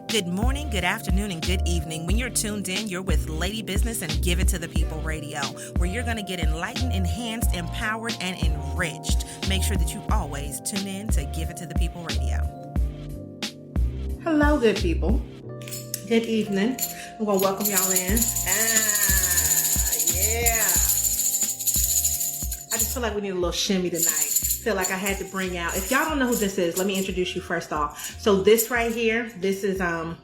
Good morning, good afternoon, and good evening. When you're tuned in, you're with Lady Business and Give It to the People Radio, where you're going to get enlightened, enhanced, empowered, and enriched. Make sure that you always tune in to Give It to the People Radio. Hello, good people. Good evening. I'm going to welcome y'all in. Yeah. I just feel like we need a little shimmy tonight. Feel like I had to bring out, if y'all don't know who this is, let me introduce you first off. So this right here, this is her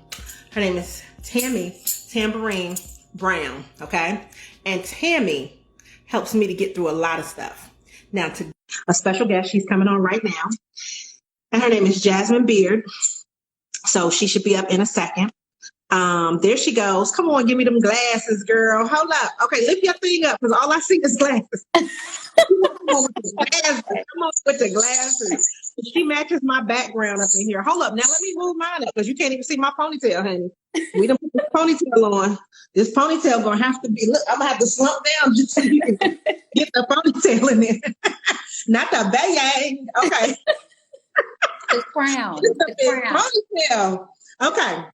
name is Tambourine Brown, okay? And Tammy helps me to get through a lot of stuff. Now, to a special guest, she's coming on right now, and her name is Jasmine Beard. So she should be up in a second. There she goes. Come on, give me them glasses, girl. Hold up. Okay, lift your thing up, because all I see is glasses. Come on with the glasses. She matches my background up in here. Hold up. Now let me move mine up, because you can't even see my ponytail, honey. We don't put this ponytail on. This ponytail gonna have to be, look, I'm gonna have to slump down just so you can get the ponytail in there. Not the bang. Okay. The crown. The crown. Ponytail. Okay.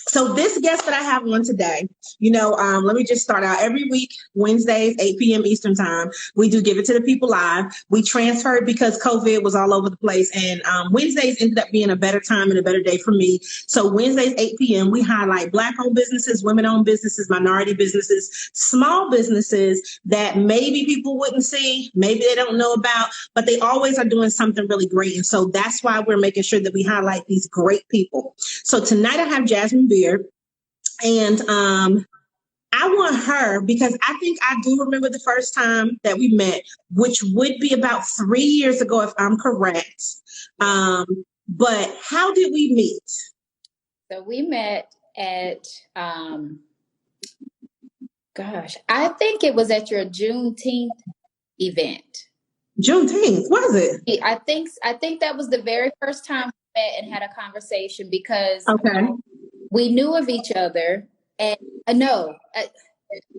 So this guest that I have on today, let me just start out. Every week, Wednesdays, 8 p.m. Eastern time, we do Give It to the People Live. We transferred because COVID was all over the place, and Wednesdays ended up being a better time and a better day for me. So Wednesdays, 8 p.m., we highlight Black-owned businesses, women-owned businesses, minority businesses, small businesses that maybe people wouldn't see, maybe they don't know about, but they always are doing something really great. And so that's why we're making sure that we highlight these great people. So tonight I have Jasmine Beard, and I want her because I think I do remember the first time that we met, which would be about 3 years ago, if I'm correct. But how did we meet? So we met at, I think it was at your Juneteenth event. Juneteenth, was it? I think that was the very first time we met and had a conversation, because we knew of each other. And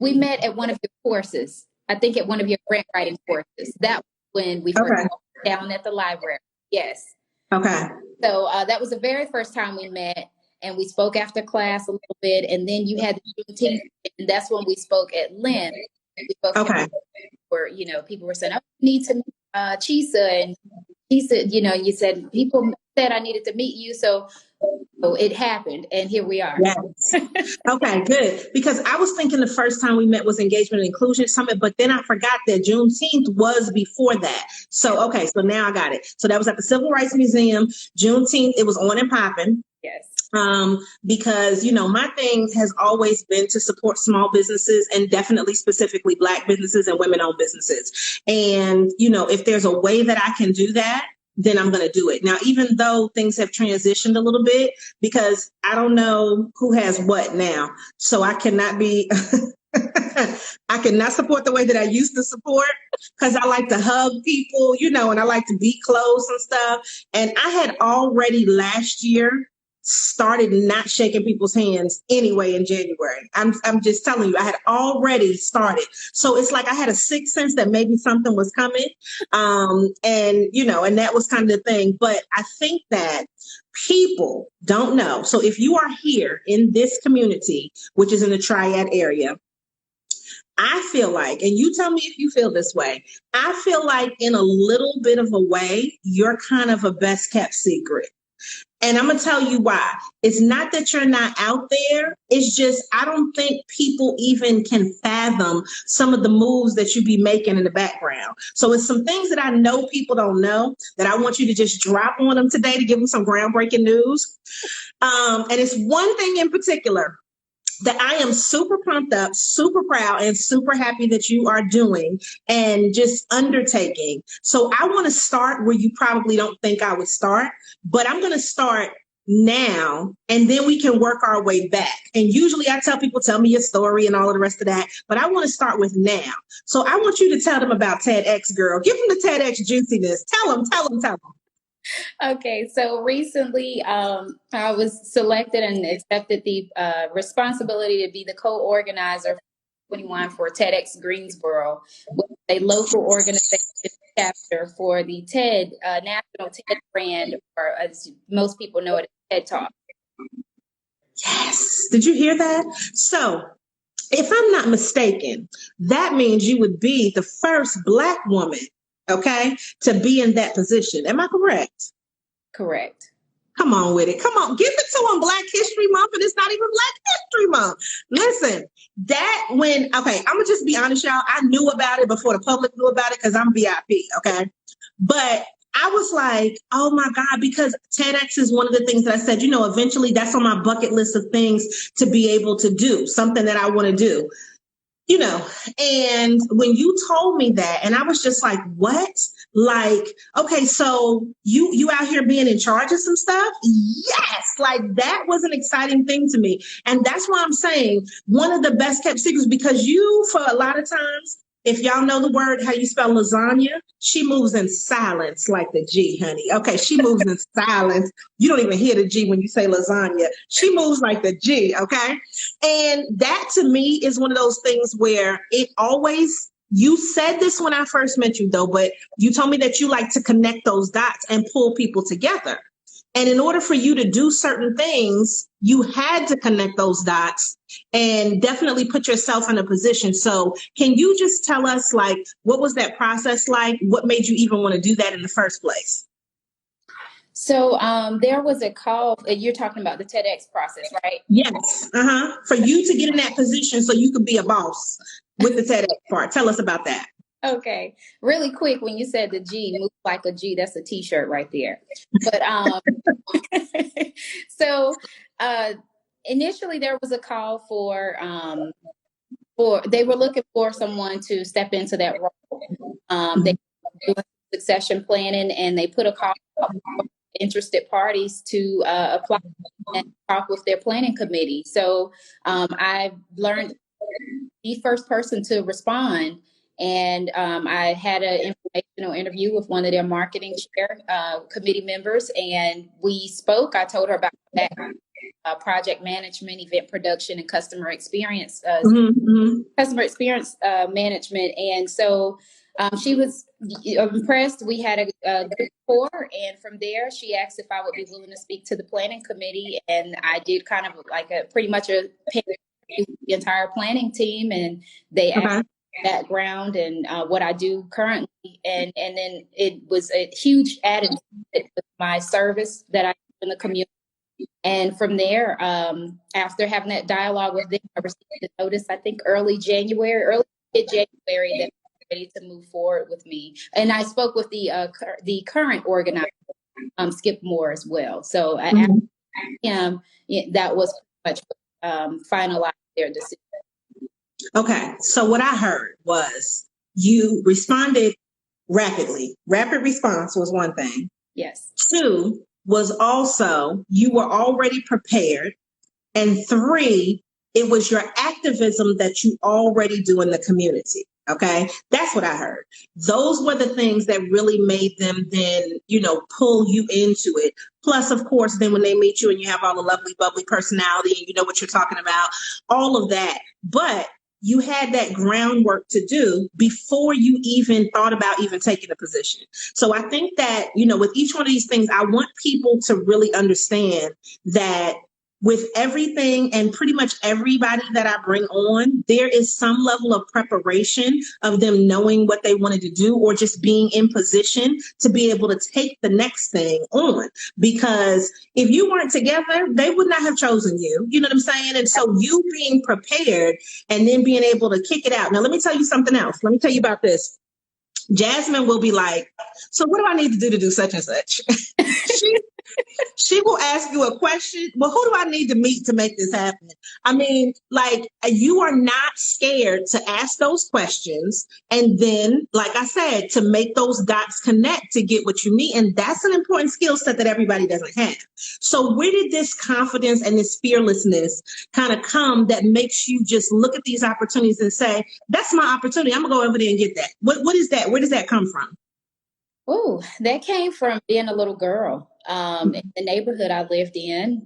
we met at one of your courses. I think at one of your grant writing courses. That was when we first down at the library. Yes. Okay. So that was the very first time we met, and we spoke after class a little bit, and then you had the Juneteenth, and that's when we spoke at Lynn. We spoke where people were saying, "Oh, you need to meet Chisa," and he said, you said people said I needed to meet you, so it happened, and here we are. Yes. Okay, good. Because I was thinking the first time we met was Engagement and Inclusion Summit, but then I forgot that Juneteenth was before that. So, so now I got it. So that was at the Civil Rights Museum, Juneteenth. It was on and popping. Yes. Because, my thing has always been to support small businesses, and definitely specifically Black businesses and women-owned businesses. And, if there's a way that I can do that, then I'm going to do it. Now, even though things have transitioned a little bit, because I don't know who has what now. So I cannot be, I cannot support the way that I used to support, because I like to hug people, and I like to be close and stuff. And I had already last year started not shaking people's hands anyway in January. I'm just telling you, I had already started. So it's like I had a sixth sense that maybe something was coming. And that was kind of the thing. But I think that people don't know. So if you are here in this community, which is in the Triad area, I feel like, and you tell me if you feel this way, I feel like in a little bit of a way, you're kind of a best kept secret. And I'm going to tell you why. It's not that you're not out there. It's just, I don't think people even can fathom some of the moves that you be making in the background. So it's some things that I know people don't know that I want you to just drop on them today to give them some groundbreaking news. And it's one thing in particular that I am super pumped up, super proud, and super happy that you are doing and just undertaking. So I want to start where you probably don't think I would start, but I'm going to start now, and then we can work our way back. And usually I tell people, tell me your story and all of the rest of that, but I want to start with now. So I want you to tell them about Tedx, girl. Give them the Tedx juiciness. Tell them. Okay, so recently I was selected and accepted the responsibility to be the co-organizer 21 for Tedx Greensboro, a local organization chapter for the TED, National TED brand, or as most people know it, TED Talk. Yes. Did you hear that? So if I'm not mistaken, that means you would be the first Black woman, okay, to be in that position. Am I correct? Correct. Come on with it. Come on. Give it to them, Black History Month, and it's not even Black History Month. Listen, I'm going to just be honest, y'all. I knew about it before the public knew about it because I'm VIP, okay? But I was like, oh my God, because TEDx is one of the things that I said, eventually that's on my bucket list of things to be able to do, something that I want to do. And when you told me that, and I was just like, what? Like, okay, so you out here being in charge of some stuff? Yes, like that was an exciting thing to me. And that's why I'm saying one of the best kept secrets, because for a lot of times, if y'all know the word, how you spell lasagna, she moves in silence like the G, honey. Okay, she moves in silence. You don't even hear the G when you say lasagna. She moves like the G, okay? And that to me is one of those things where you said this when I first met you though, but you told me that you like to connect those dots and pull people together. And in order for you to do certain things, you had to connect those dots and definitely put yourself in a position. So can you just tell us, like, what was that process like? What made you even want to do that in the first place? So there was a call. You're talking about the Tedx process, right? Yes. For you to get in that position so you could be a boss with the TEDx part. Tell us about that. Okay. Really quick, when you said the G, move like a G, that's a t-shirt right there. But so initially there was a call for they were looking for someone to step into that role. They were doing succession planning, and they put a call out for interested parties to apply and talk with their planning committee. So I learned the first person to respond. And I had an informational interview with one of their marketing chair committee members, and we spoke. I told her about that project management, event production, and customer experience management. And so she was impressed. We had a good rapport, and from there, she asked if I would be willing to speak to the planning committee, and I did kind of like pretty much the entire planning team, and they asked background and what I do currently, and then it was a huge added to my service that I do in the community. And from there, after having that dialogue with them, I received a notice, I think early mid-January, that they're ready to move forward with me. And I spoke with the current organizer, Skip Moore, as well. So after him, that was pretty much finalized their decision. Okay, so what I heard was you responded rapidly. Rapid response was one thing. Yes. 2 was also you were already prepared. And 3, it was your activism that you already do in the community. Okay, that's what I heard. Those were the things that really made them then, pull you into it. Plus, of course, then when they meet you and you have all the lovely, bubbly personality and you know what you're talking about, all of that. But you had that groundwork to do before you even thought about even taking a position. So I think that, with each one of these things, I want people to really understand that with everything and pretty much everybody that I bring on, there is some level of preparation of them knowing what they wanted to do or just being in position to be able to take the next thing on. Because if you weren't together, they would not have chosen you. You know what I'm saying? And so you being prepared and then being able to kick it out. Now, let me tell you something else. Let me tell you about this. Jasmine will be like, so what do I need to do such and such? She will ask you a question. Well, who do I need to meet to make this happen? I mean, like, you are not scared to ask those questions. And then, like I said, to make those dots connect to get what you need. And that's an important skill set that everybody doesn't have. So where did this confidence and this fearlessness kind of come that makes you just look at these opportunities and say, that's my opportunity. I'm going to go over there and get that. What is that? Where does that come from? Oh, that came from being a little girl. In the neighborhood I lived in,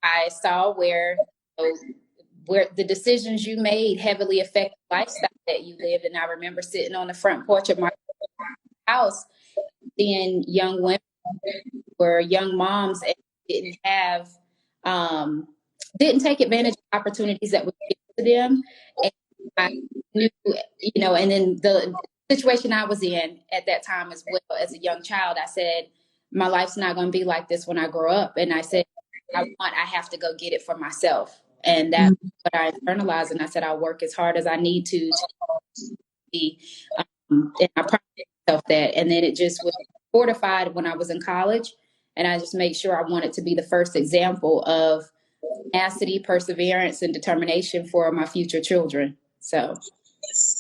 I saw where the decisions you made heavily affect the lifestyle that you lived. And I remember sitting on the front porch of my house, seeing young women were young moms and didn't have didn't take advantage of opportunities that were given to them. And I knew, and then the situation I was in at that time as well as a young child, I said, my life's not going to be like this when I grow up. And I said, I have to go get it for myself. And that's what I internalized. And I said, I'll work as hard as I need to be. And I promised myself that. And then it just was fortified when I was in college. And I just made sure I wanted to be the first example of tenacity, perseverance, and determination for my future children. So.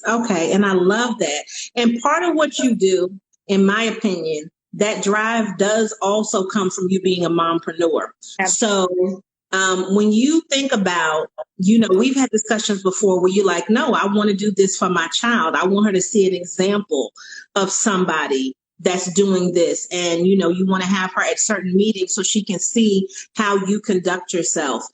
Okay. And I love that. And part of what you do, in my opinion, that drive does also come from you being a mompreneur. Absolutely. So when you think about, we've had discussions before where you're like, no, I want to do this for my child. I want her to see an example of somebody that's doing this. And, you want to have her at certain meetings so she can see how you conduct yourself.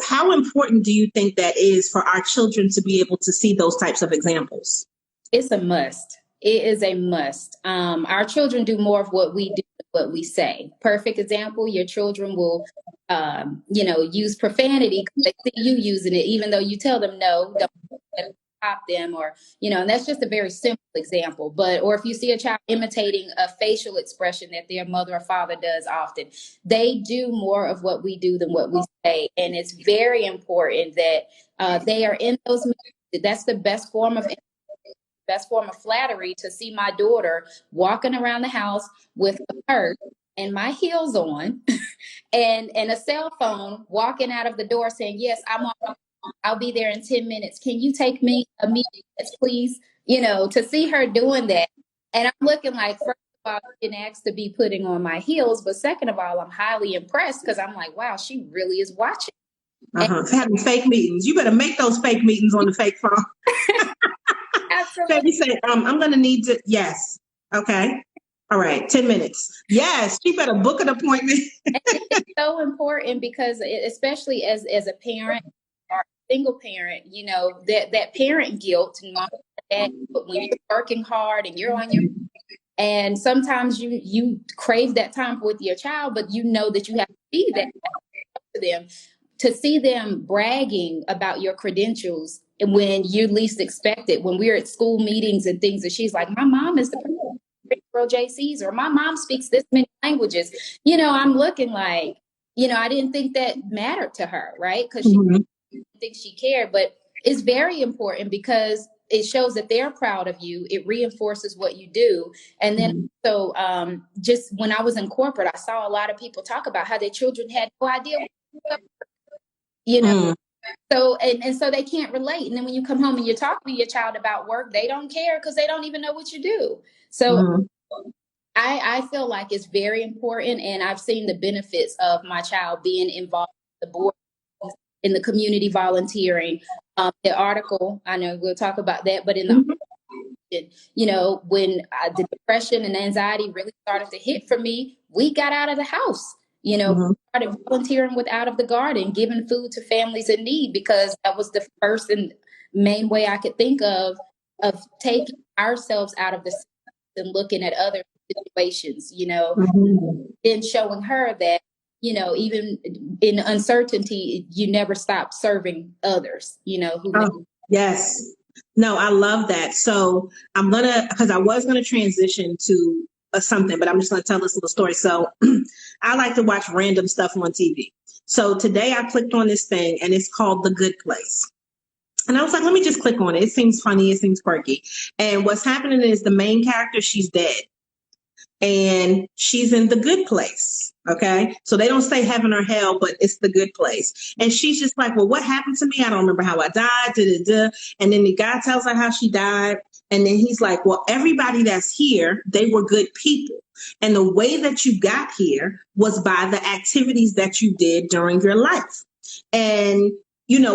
How important do you think that is for our children to be able to see those types of examples? It's a must. It is a must. Our children do more of what we do than what we say. Perfect example, your children will, use profanity because they see you using it, even though you tell them no, don't stop them, or, and that's just a very simple example. Or if you see a child imitating a facial expression that their mother or father does often, they do more of what we do than what we say. And it's very important that they are in those meetings. That's the best form of flattery, to see my daughter walking around the house with a purse and my heels on and a cell phone, walking out of the door saying, yes, I'll be there in 10 minutes. Can you take me a meeting, please? To see her doing that. And I'm looking like, first of all, I didn't ask to be putting on my heels. But second of all, I'm highly impressed because I'm like, wow, she really is watching. Having fake meetings. You better make those fake meetings on the fake phone. Absolutely. Baby say, I'm going to need to, yes. Okay. All right. 10 minutes. Yes. She better book an appointment. It's so important because especially as a parent or a single parent, that parent guilt and mom and dad, when you're working hard and you're on your, and sometimes you crave that time with your child, but you know that you have to be that to them. To see them bragging about your credentials and when you least expect it, when we're at school meetings and things, and she's like, my mom is the principal JC's, or my mom speaks this many languages. I'm looking like, I didn't think that mattered to her, right? Because she didn't think she cared, but it's very important because it shows that they're proud of you. It reinforces what you do. And then so just when I was in corporate, I saw a lot of people talk about how their children had no idea so and so they can't relate. And then when you come home and you're talking to your child about work, they don't care because they don't even know what you do. So I feel like it's very important, and I've seen the benefits of my child being involved in the board, in the community volunteering. The article, I know we'll talk about that, but in the when the depression and anxiety really started to hit for me, we got out of the house. Started volunteering with Out of the Garden, giving food to families in need, because that was the first and main way I could think of taking ourselves out of the system and looking at other situations, and showing her that, even in uncertainty, you never stop serving others, Yes. No, I love that. So because I was going to transition to something, but I'm just going to tell this little story. So I like to watch random stuff on TV. So today I clicked on this thing and it's called The Good Place. And I was like, let me just click on it. It seems funny. It seems quirky. And what's happening is the main character, she's dead. And she's in the good place. Okay. So they don't say heaven or hell, but it's the good place. And she's just like, well, what happened to me? I don't remember how I died. And then the guy tells her how she died. And then he's like, well, everybody that's here, they were good people. And the way that you got here was by the activities that you did during your life. And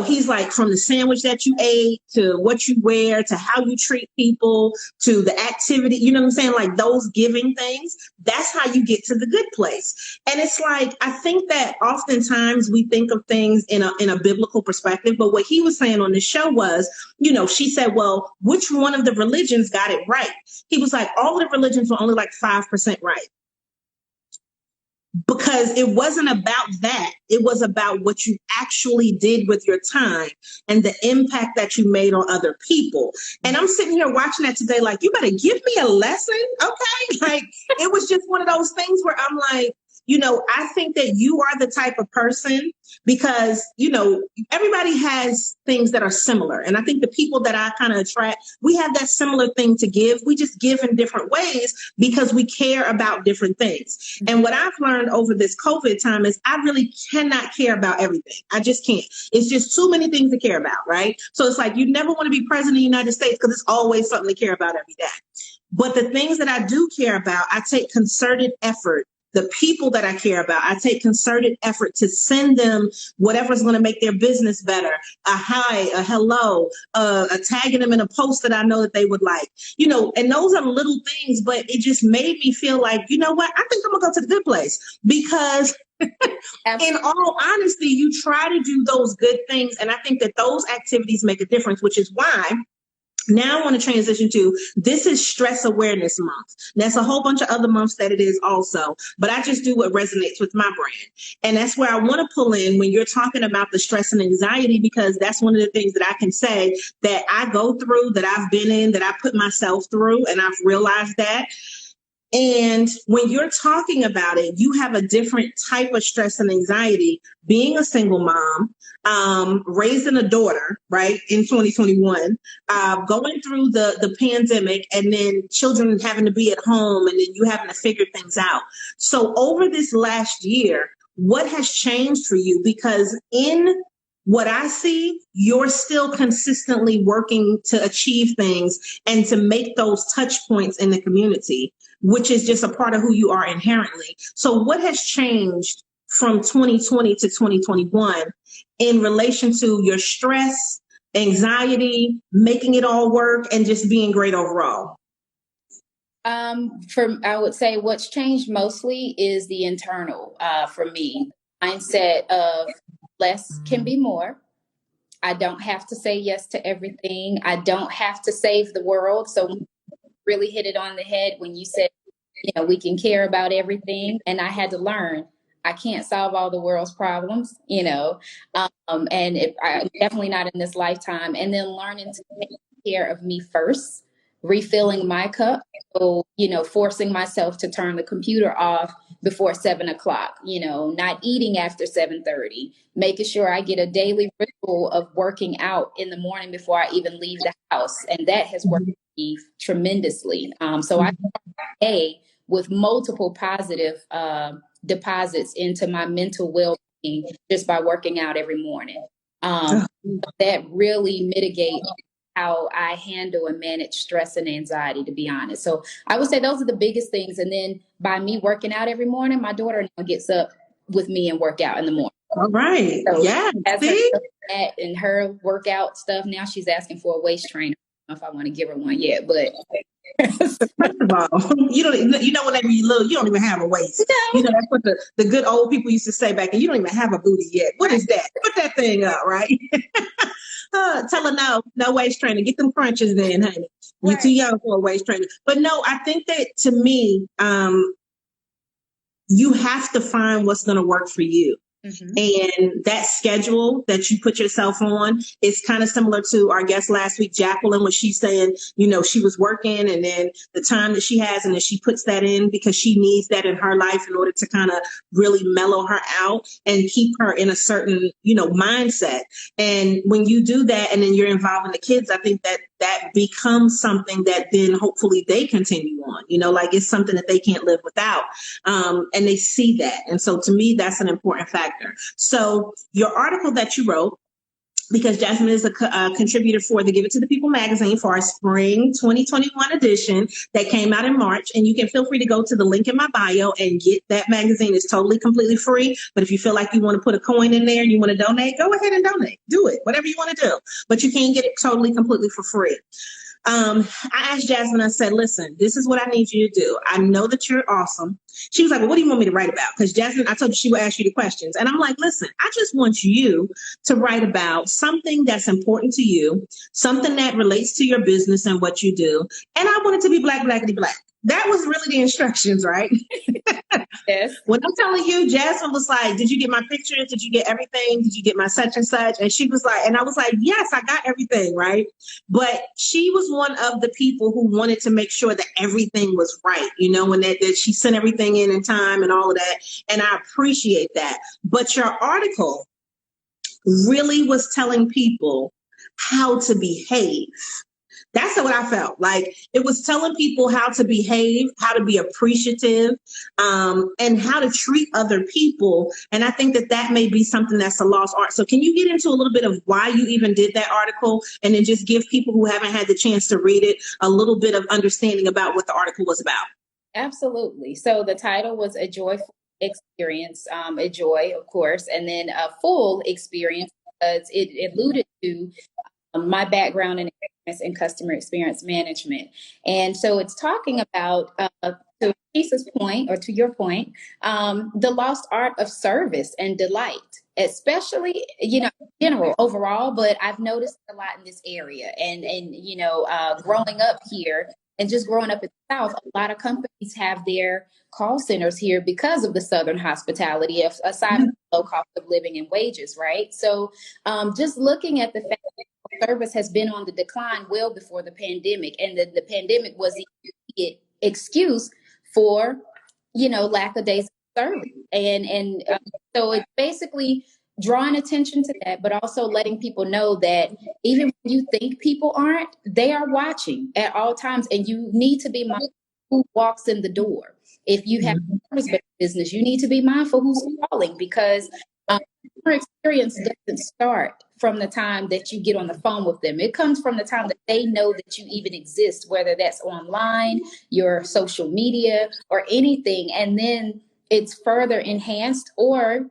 he's like, from the sandwich that you ate to what you wear to how you treat people to the activity, you know what I'm saying? Like those giving things, that's how you get to the good place. And it's like, I think that oftentimes we think of things in a biblical perspective, but what he was saying on the show was, she said, well, which one of the religions got it right? He was like, all of the religions were only like 5% right. because it wasn't about that. It was about what you actually did with your time and the impact that you made on other people. And I'm sitting here watching that today, like, you better give me a lesson. Okay. Like, it was just one of those things where I'm like, I think that you are the type of person because, everybody has things that are similar. And I think the people that I kind of attract, we have that similar thing to give. We just give in different ways because we care about different things. And what I've learned over this COVID time is I really cannot care about everything. I just can't. It's just too many things to care about, right? So it's like you never want to be president of the United States because it's always something to care about every day. But the things that I do care about, I take concerted effort. The people that I care about, I take concerted effort to send them whatever's going to make their business better. A hi, a hello, a tagging them in a post that I know that they would like, and those are little things, but it just made me feel like, you know what, I think I'm gonna go to the good place because in all honesty, you try to do those good things. And I think that those activities make a difference, which is why now I want to transition to, this is Stress Awareness Month. There's a whole bunch of other months that it is also, but I just do what resonates with my brand. And that's where I want to pull in when you're talking about the stress and anxiety, because that's one of the things that I can say that I go through, that I've been in, that I put myself through, and I've realized that. And when you're talking about it, you have a different type of stress and anxiety, being a single mom, raising a daughter, right, in 2021, going through the pandemic, and then children having to be at home, and then you having to figure things out. So over this last year, what has changed for you? Because in what I see, you're still consistently working to achieve things and to make those touch points in the community, which is just a part of who you are inherently. So what has changed from 2020 to 2021 in relation to your stress, anxiety, making it all work, and just being great overall? I would say what's changed mostly is the internal, for me, mindset of less can be more. I don't have to say yes to everything. I don't have to save the world. So really hit it on the head when you said, we can care about everything. And I had to learn I can't solve all the world's problems, I'm definitely not in this lifetime. And then learning to take care of me first, refilling my cup. So, forcing myself to turn the computer off before 7:00, not eating after 7:30, making sure I get a daily ritual of working out in the morning before I even leave the house. And that has worked for me tremendously. So I start with multiple positive deposits into my mental well-being just by working out every morning. That really mitigates how I handle and manage stress and anxiety, to be honest. So I would say those are the biggest things. And then by me working out every morning, my daughter now gets up with me and work out in the morning. All right. So yeah. And her workout stuff, now she's asking for a waist trainer. I don't know if I want to give her one yet, but first of all, whenever you're little, you don't even have a waist. That's what the good old people used to say back then. You don't even have a booty yet. What is that? Put that thing up, right? Tell her no waist trainer. Get them crunches then, honey. You're too young for a waist trainer. But no, I think that to me, you have to find what's going to work for you. Mm-hmm. And that schedule that you put yourself on is kind of similar to our guest last week, Jacqueline, when she's saying, she was working and then the time that she has, and then she puts that in because she needs that in her life in order to kind of really mellow her out and keep her in a certain, mindset. And when you do that and then you're involving the kids, I think that becomes something that then hopefully they continue on, it's something that they can't live without. And they see that. And so to me, that's an important factor. So your article that you wrote, because Jasmine is a contributor for the Give It to the People magazine for our spring 2021 edition that came out in March. And you can feel free to go to the link in my bio and get that magazine. It's totally, completely free. But if you feel like you want to put a coin in there and you want to donate, go ahead and donate. Do it, whatever you want to do. But you can get it totally, completely for free. I asked Jasmine, I said, listen, this is what I need you to do. I know that you're awesome. She was like, well, what do you want me to write about? Because Jasmine, I told you she would ask you the questions. And I'm like, listen, I just want you to write about something that's important to you, something that relates to your business and what you do. And I want it to be black, blackity black. That was really the instructions, right? Yes. When I'm telling you, Jasmine was like, did you get my pictures? Did you get everything? Did you get my such and such? And she was like, and I was like, yes, I got everything, right? But she was one of the people who wanted to make sure that everything was right, you know, and that she sent everything in time and all of that. And I appreciate that. But your article really was telling people how to behave. That's what I felt like. It was telling people how to behave, how to be appreciative, and how to treat other people. And I think that may be something that's a lost art. So can you get into a little bit of why you even did that article, and then just give people who haven't had the chance to read it a little bit of understanding about what the article was about? Absolutely. So the title was A Joyful Experience, a joy, of course, and then a full experience, because it alluded to my background and experience in customer experience management. And so it's talking about, to Lisa's point, or to your point, the lost art of service and delight, especially, you know, in general, overall, but I've noticed a lot in this area. And you know, growing up here and just growing up in the South, a lot of companies have their call centers here because of the Southern hospitality, aside from the low cost of living and wages, right? So just looking at the fact that service has been on the decline well before the pandemic, and the pandemic was the immediate excuse for, you know, lackadaisical service. And so it's basically drawing attention to that, but also letting people know that even when you think people aren't, they are watching at all times, and you need to be mindful who walks in the door. If you have a service-based business, you need to be mindful who's calling, because your experience doesn't start from the time that you get on the phone with them. It comes from the time that they know that you even exist, whether that's online, your social media, or anything. And then it's further enhanced or,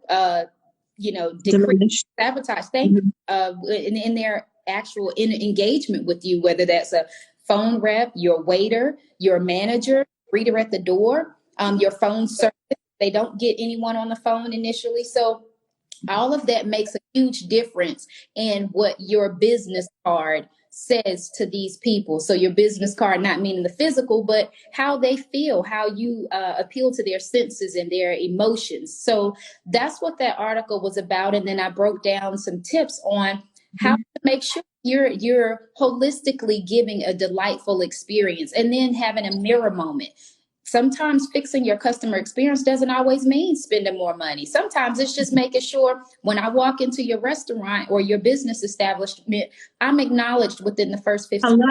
you know, decreased, sabotage, in their actual engagement with you, whether that's a phone rep, your waiter, your manager, greeter at the door, your phone service. They don't get anyone on the phone initially. So all of that makes a huge difference in what your business card says to these people. So your business card, not meaning the physical, but how they feel, how you appeal to their senses and their emotions. So that's what that article was about. And then I broke down some tips on how to make sure you're holistically giving a delightful experience, and then having a mirror moment. Sometimes fixing your customer experience doesn't always mean spending more money. Sometimes it's just making sure when I walk into your restaurant or your business establishment, I'm acknowledged within the first 15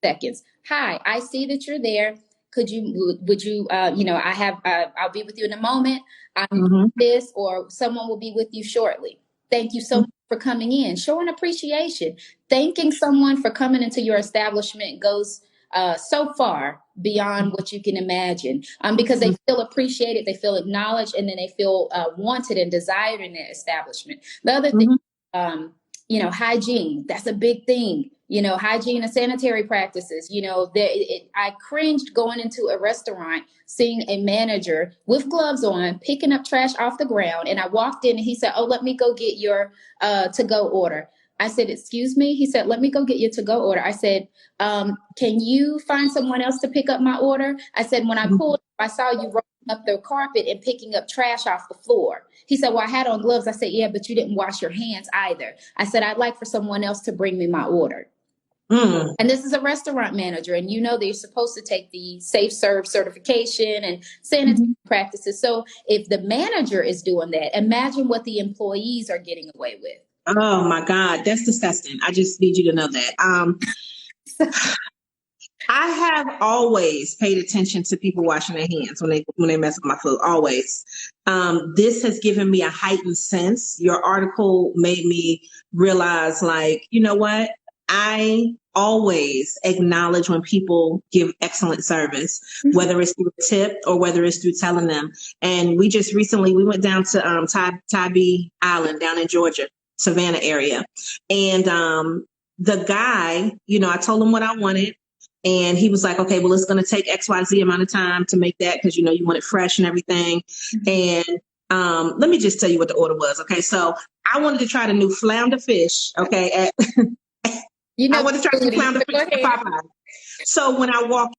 seconds. Hi, I see that you're there. Would you, you know, I'll be with you in a moment. I'm this, or someone will be with you shortly. Thank you so much for coming in. Showing appreciation. Thanking someone for coming into your establishment goes so far beyond what you can imagine, because they feel appreciated, they feel acknowledged, and then they feel wanted and desired in their establishment. The other thing, you know, hygiene, that's a big thing. You know, hygiene and sanitary practices. You know, I cringed going into a restaurant, seeing a manager with gloves on, picking up trash off the ground. And I walked in and he said, "Oh, let me go get your to-go order." I said, "Excuse me?" He said, "Let me go get your to-go order." I said, "Can you find someone else to pick up my order?" I said, "When I pulled, I saw you rolling up the carpet and picking up trash off the floor." He said, "Well, I had on gloves." I said, "Yeah, but you didn't wash your hands either." I said, "I'd like for someone else to bring me my order." And this is a restaurant manager, and you know they're supposed to take the Safe Serve certification and sanitary practices. So if the manager is doing that, imagine what the employees are getting away with. Oh my God, that's disgusting. I just need you to know that. I have always paid attention to people washing their hands when they mess with my food. Always. This has given me a heightened sense. Your article made me realize, like, you know what? I always acknowledge when people give excellent service, whether it's through a tip or whether it's through telling them. And we just recently, we went down to Tybee Island down in Georgia, Savannah area. And the guy, you know, I told him what I wanted. And he was like, "Okay, well, it's going to take XYZ amount of time to make that, because, you know, you want it fresh and everything." And let me just tell you what the order was. Okay, so I wanted to try the new flounder fish. Okay, You know, I wanted to try some flounder fish at Popeye. So when I walked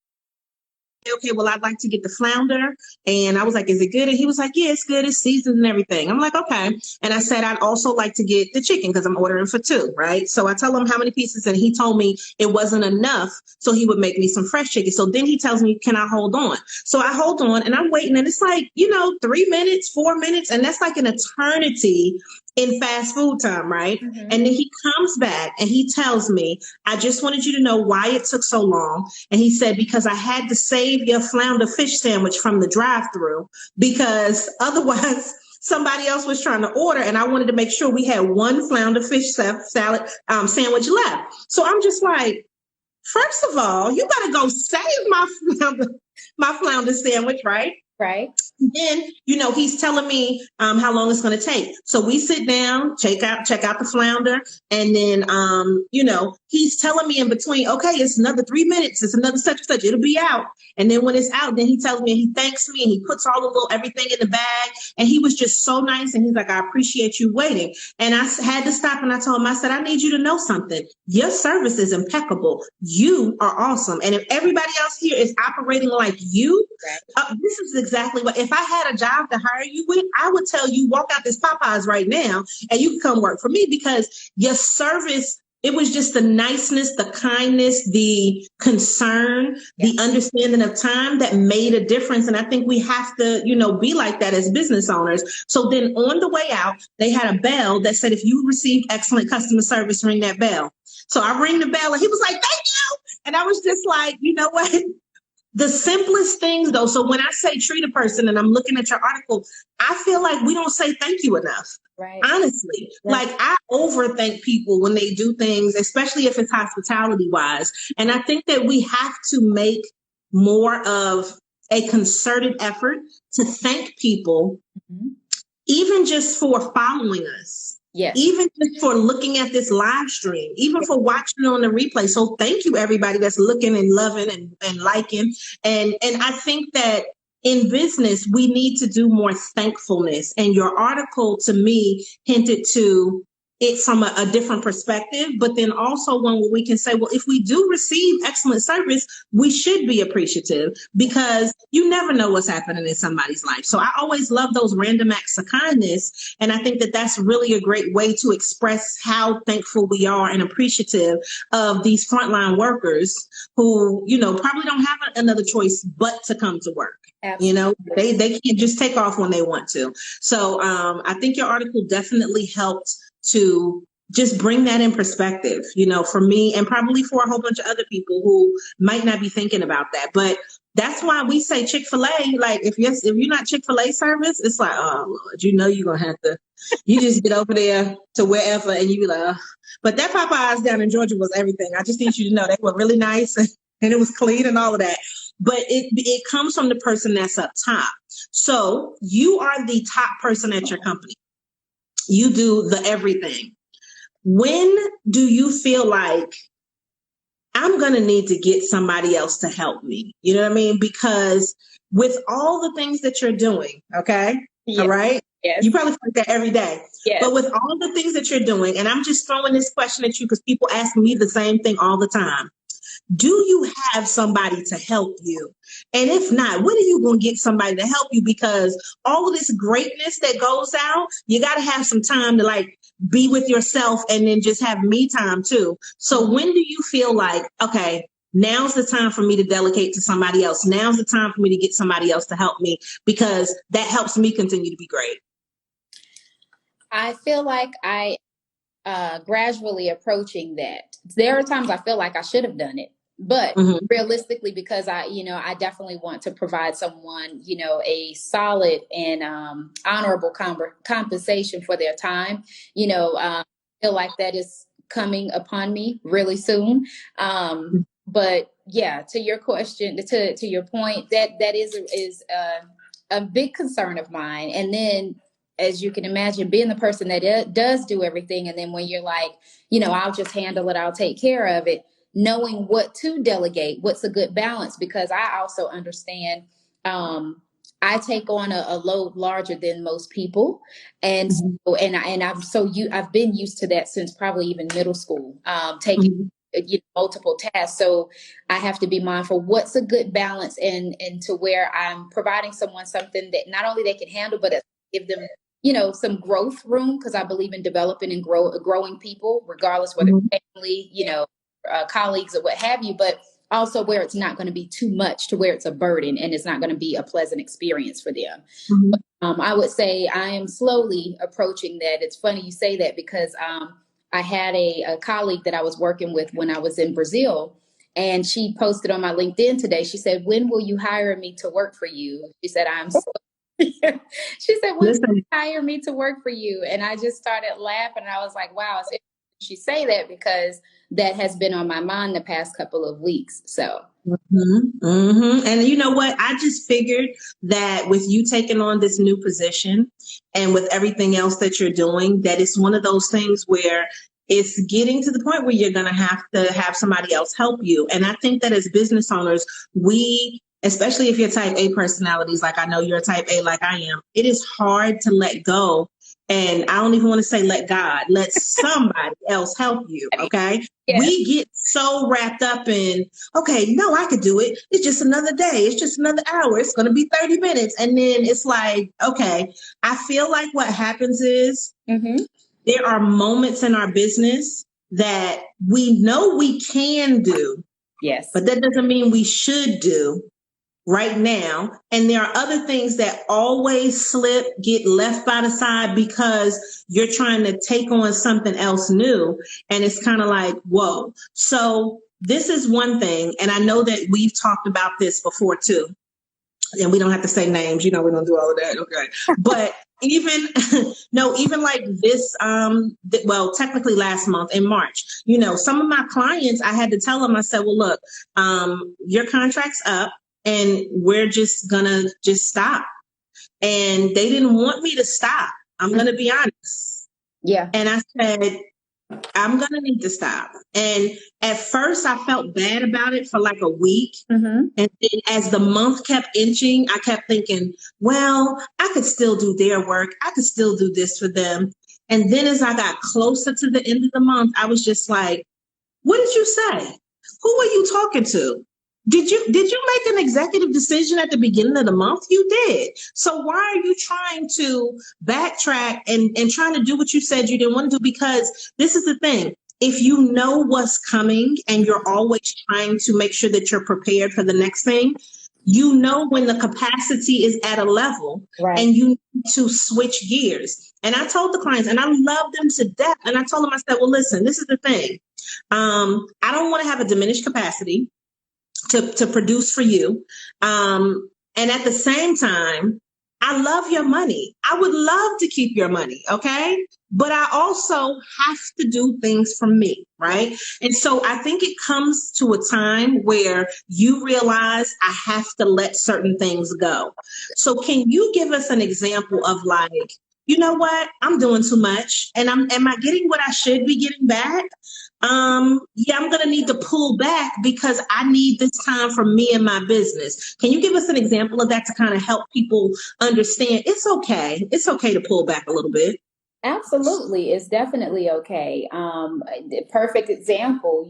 okay, well, I'd like to get the flounder. And I was like, is it good? And he was like, yeah, it's good. It's seasoned and everything. I'm like, okay. And I said, I'd also like to get the chicken because I'm ordering for 2, right? So I tell him how many pieces, and he told me it wasn't enough. So he would make me some fresh chicken. So then he tells me, can I hold on? So I hold on and I'm waiting. And it's like, 3 minutes, 4 minutes. And that's like an eternity in fast food time, right? Mm-hmm. And then he comes back and he tells me, I just wanted you to know why it took so long. And he said, because I had to save your flounder fish sandwich from the drive-through because otherwise somebody else was trying to order. And I wanted to make sure we had one flounder fish salad sandwich left. So I'm just like, first of all, you got to go save my flounder sandwich, right? Right. Then, he's telling me how long it's going to take. So we sit down, check out the flounder. And then, he's telling me in between, okay, it's another 3 minutes. It's another such and such. It'll be out. And then when it's out, then he tells me and he thanks me and he puts all the everything in the bag. And he was just so nice. And he's like, I appreciate you waiting. And I had to stop and I told him, I said, I need you to know something. Your service is impeccable. You are awesome. And if everybody else here is operating like you, this is exactly what, if I had a job to hire you with, I would tell you, walk out this Popeyes right now and you can come work for me because your service, it was just the niceness, the kindness, the concern, the understanding of time that made a difference. And I think we have to, be like that as business owners. So then on the way out, they had a bell that said, if you received excellent customer service, ring that bell. So I rang the bell and he was like, thank you. And I was just like, you know what? The simplest things, though. So when I say treat a person and I'm looking at your article, I feel like we don't say thank you enough. Right. Honestly, like I overthank people when they do things, especially if it's hospitality wise. And I think that we have to make more of a concerted effort to thank people, even just for following us. Yes. Even just for looking at this live stream, even for watching on the replay. So thank you, everybody that's looking and loving and liking. And I think that in business, we need to do more thankfulness. And your article to me hinted to it from a different perspective, but then also one where we can say, well, if we do receive excellent service, we should be appreciative because you never know what's happening in somebody's life. So I always love those random acts of kindness. And I think that that's really a great way to express how thankful we are and appreciative of these frontline workers who, probably don't have another choice but to come to work. Absolutely. They can't just take off when they want to. So I think your article definitely helped to just bring that in perspective, for me and probably for a whole bunch of other people who might not be thinking about that. But that's why we say Chick-fil-A, like if you're not Chick-fil-A service, it's like, oh Lord, you're going to have to, you just get over there to wherever and you be like, oh. But that Popeyes down in Georgia was everything. I just need you to know they were really nice and it was clean and all of that. But it comes from the person that's up top. So you are the top person at your company. You do the everything. When do you feel like I'm going to need to get somebody else to help me? You know what I mean? Because with all the things that you're doing, okay? Yes. All right? Yes. You probably think that every day. Yes. But with all the things that you're doing, and I'm just throwing this question at you because people ask me the same thing all the time. Do you have somebody to help you? And if not, when are you going to get somebody to help you? Because all of this greatness that goes out, you got to have some time to be with yourself and then just have me time too. So when do you feel like, okay, now's the time for me to delegate to somebody else. Now's the time for me to get somebody else to help me because that helps me continue to be great. I feel like I gradually approaching that. There are times I feel like I should have done it, but realistically, because I definitely want to provide someone, a solid and honorable compensation for their time. I feel like that is coming upon me really soon. But yeah, to your question, to your point, that is a big concern of mine. And then, as you can imagine, being the person that does do everything. And then when you're like, I'll just handle it, I'll take care of it, knowing what to delegate, what's a good balance, because I also understand I take on a load larger than most people. And so, I've been used to that since probably even middle school, taking multiple tasks. So I have to be mindful what's a good balance and to where I'm providing someone something that not only they can handle, but give them, some growth room, because I believe in developing and growing people, regardless whether family, colleagues or what have you, but also where it's not going to be too much to where it's a burden and it's not going to be a pleasant experience for them. But, I would say I am slowly approaching that. It's funny you say that because I had a colleague that I was working with when I was in Brazil, and she posted on my LinkedIn today. She said, "When will you hire me to work for you?" She said, she said, "When will you hire me to work for you?" And I just started laughing. And I was like, wow, it's interesting she say that, because that has been on my mind the past couple of weeks. So. And you know what? I just figured that with you taking on this new position and with everything else that you're doing, that it's one of those things where it's getting to the point where you're going to have somebody else help you. And I think that as business owners, especially if you're type A personalities, like I know you're a type A, like I am, it is hard to let go. And I don't even want to say let God, let somebody else help you. Okay. Yeah. We get so wrapped up in, okay, no, I could do it. It's just another day. It's just another hour. It's going to be 30 minutes. And then it's like, okay, I feel like what happens is there are moments in our business that we know we can do. Yes. But that doesn't mean we should do right now. And there are other things that always get left by the side because you're trying to take on something else new. And it's kind of like, whoa. So this is one thing. And I know that we've talked about this before too. And we don't have to say names, we don't do all of that. Okay. But even like this, technically last month in March, some of my clients, I had to tell them, I said, well, look, your contract's up. And we're just gonna stop. And they didn't want me to stop. I'm gonna be honest. Yeah. And I said, I'm gonna need to stop. And at first I felt bad about it for like a week. And then as the month kept inching, I kept thinking, well, I could still do their work. I could still do this for them. And then as I got closer to the end of the month, I was just like, what did you say? Who were you talking to? Did you make an executive decision at the beginning of the month? You did. So why are you trying to backtrack and trying to do what you said you didn't want to do? Because this is the thing. If you know what's coming and you're always trying to make sure that you're prepared for the next thing, when the capacity is at a level, right, and you need to switch gears. And I told the clients, and I love them to death. And I told them, I said, well, listen, this is the thing. I don't want to have a diminished capacity to produce for you. And at the same time, I love your money. I would love to keep your money. Okay. But I also have to do things for me. Right. And so I think it comes to a time where you realize I have to let certain things go. So can you give us an example of like, you know what? I'm doing too much. And am I getting what I should be getting back? I'm going to need to pull back because I need this time for me and my business. Can you give us an example of that to kind of help people understand it's okay? It's okay to pull back a little bit. Absolutely. It's definitely okay. The perfect example,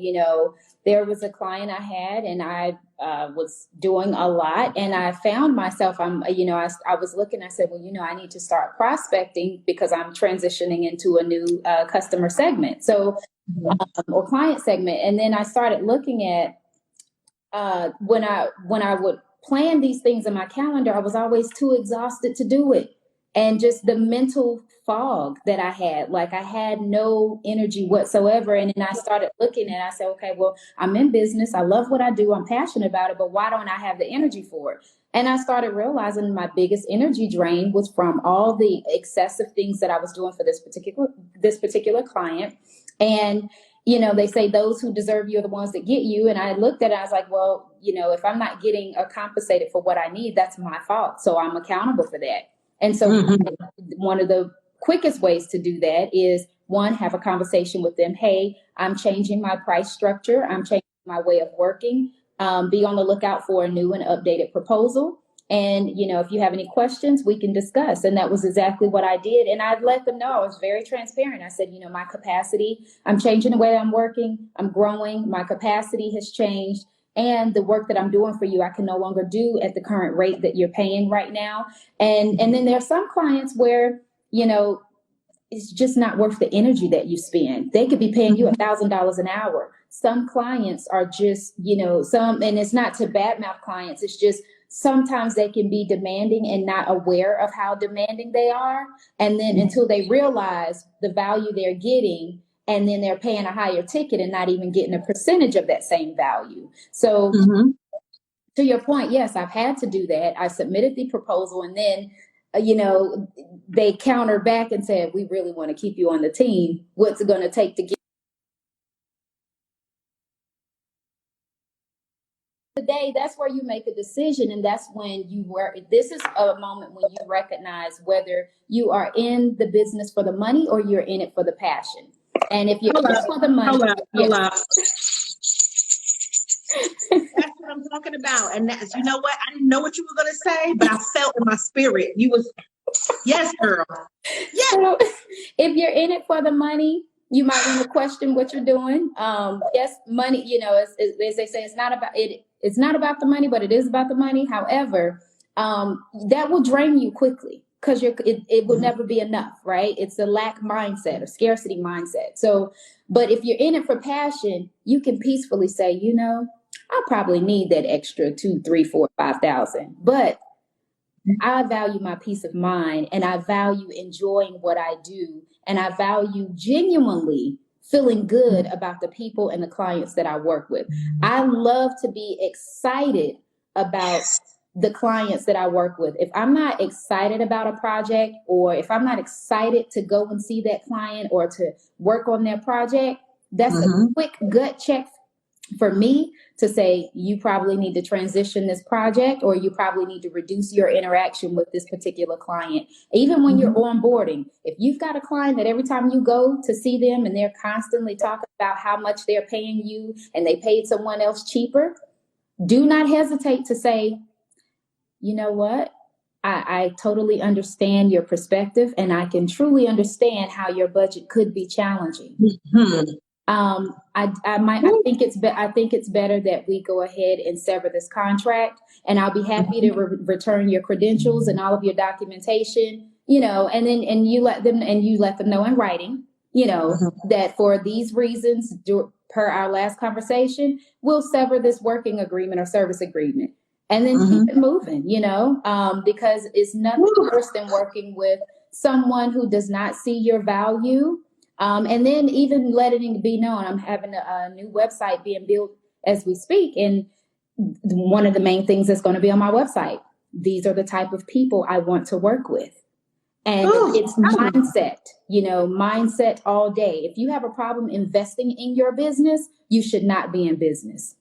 there was a client I had and I was doing a lot and I found myself, I was looking, I said, well, I need to start prospecting because I'm transitioning into a new customer segment. So, or client segment. And then I started looking at when I would plan these things in my calendar, I was always too exhausted to do it. And just the mental fog that I had, like I had no energy whatsoever. And then I started looking and I said, okay, well, I'm in business. I love what I do. I'm passionate about it, but why don't I have the energy for it? And I started realizing my biggest energy drain was from all the excessive things that I was doing for this particular client. And, they say those who deserve you are the ones that get you. And I looked at it, I was like, well, if I'm not getting compensated for what I need, that's my fault. So I'm accountable for that. And so one of the quickest ways to do that is, one, have a conversation with them. Hey, I'm changing my price structure. I'm changing my way of working. Be on the lookout for a new and updated proposal. And, if you have any questions, we can discuss. And that was exactly what I did. And I let them know. I was very transparent. I said, my capacity, I'm changing the way I'm working. I'm growing. My capacity has changed. And the work that I'm doing for you, I can no longer do at the current rate that you're paying right now. And then there are some clients where, it's just not worth the energy that you spend. They could be paying you $1,000 an hour. Some clients are just, and it's not to badmouth clients. It's just sometimes they can be demanding and not aware of how demanding they are. And then until they realize the value they're getting, and then they're paying a higher ticket and not even getting a percentage of that same value. So to your point, yes, I've had to do that. I submitted the proposal, and then they counter back and said, we really want to keep you on the team. What's it going to take to get today? That's where you make a decision. And that's when this is a moment when you recognize whether you are in the business for the money or you're in it for the passion. And if you're in it for the money, That's what I'm talking about. And that's, you know what? I didn't know what you were going to say, but I felt in my spirit. You was, yes, girl. Yes. So if you're in it for the money, you might want to question what you're doing. Yes, money, as they say, it's not about it. It's not about the money, but it is about the money. However, that will drain you quickly because it will never be enough, right? It's a lack mindset or scarcity mindset. So, but if you're in it for passion, you can peacefully say, I'll probably need that extra 2, 3, 4, 5,000, but I value my peace of mind, and I value enjoying what I do, and I value genuinely feeling good about the people and the clients that I work with. I love to be excited about the clients that I work with. If I'm not excited about a project, or if I'm not excited to go and see that client or to work on their project, that's a quick gut check for me to say, you probably need to transition this project, or you probably need to reduce your interaction with this particular client. Even when you're onboarding, if you've got a client that every time you go to see them and they're constantly talking about how much they're paying you and they paid someone else cheaper, do not hesitate to say, you know what? I totally understand your perspective, and I can truly understand how your budget could be challenging. I think it's better that we go ahead and sever this contract, and I'll be happy to return your credentials and all of your documentation, and you let them know in writing, that for these reasons, per our last conversation, we'll sever this working agreement or service agreement, and then keep it moving, because it's nothing worse than working with someone who does not see your value. And then even letting it be known, I'm having a new website being built as we speak. And one of the main things that's going to be on my website, these are the type of people I want to work with. And it's mindset, mindset all day. If you have a problem investing in your business, you should not be in business.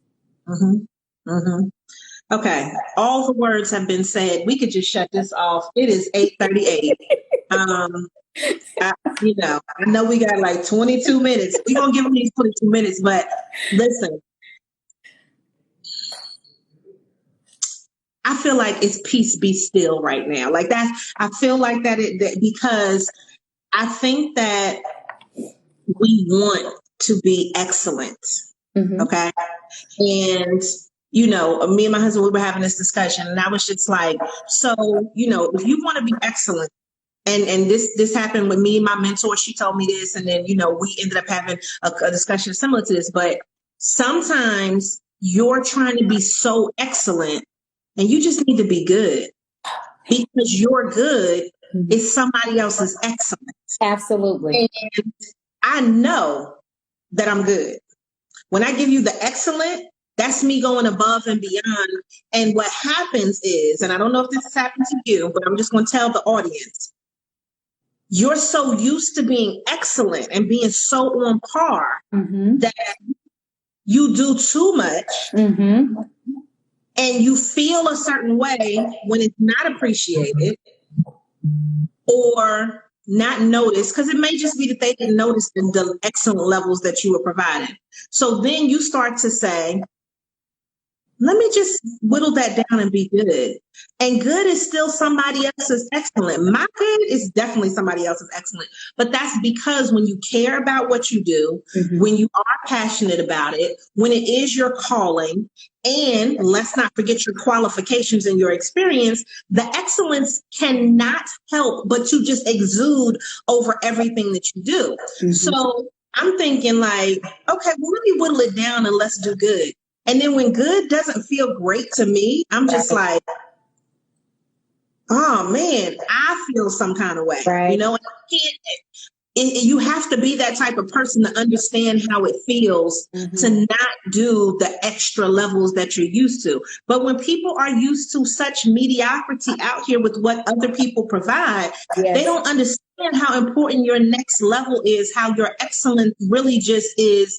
Okay. All the words have been said. We could just shut this off. It is 8:38. I know we got like 22 minutes. We're going to give them these 22 minutes, but listen, I feel like it's peace be still right now. Like that, I feel like that because I think that we want to be excellent. Okay. And, me and my husband, we were having this discussion, and I was just like, so, if you want to be excellent, and this happened with me and my mentor, she told me this, and then, we ended up having a discussion similar to this, but sometimes you're trying to be so excellent and you just need to be good, because your good is somebody else's excellence. Absolutely. And I know that I'm good. When I give you the excellent, that's me going above and beyond. And what happens is, and I don't know if this has happened to you, but I'm just going to tell the audience, you're so used to being excellent and being so on par that you do too much and you feel a certain way when it's not appreciated or not noticed, because it may just be that they didn't notice the excellent levels that you were providing. So then you start to say, let me just whittle that down and be good. And good is still somebody else's excellent. My good is definitely somebody else's excellent. But that's because when you care about what you do, when you are passionate about it, when it is your calling, and let's not forget your qualifications and your experience, the excellence cannot help but to just exude over everything that you do. So I'm thinking like, okay, well, let me whittle it down and let's do good. And then when good doesn't feel great to me, I'm just like, oh man, I feel some kind of way, you know, and you have to be that type of person to understand how it feels to not do the extra levels that you're used to. But when people are used to such mediocrity out here with what other people provide, they don't understand how important your next level is, how your excellence really just is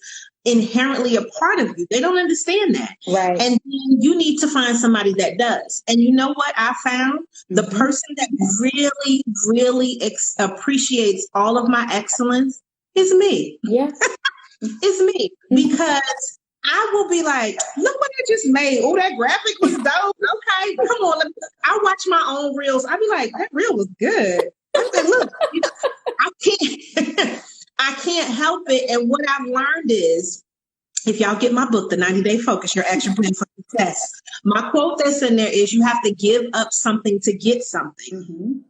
inherently a part of you. They don't understand that. Right. And you need to find somebody that does. And you know what I found? The person that really, really appreciates all of my excellence is me. Yeah. It's me. Because I will be like, look what I just made. Oh, that graphic was dope. Okay, come on. I watch my own reels. I be like, that reel was good. I said, look, I can't I can't help it. And what I've learned is, if y'all get my book, The 90-Day Focus, Your Action Plan for Success, my quote that's in there is, you have to give up something to get something.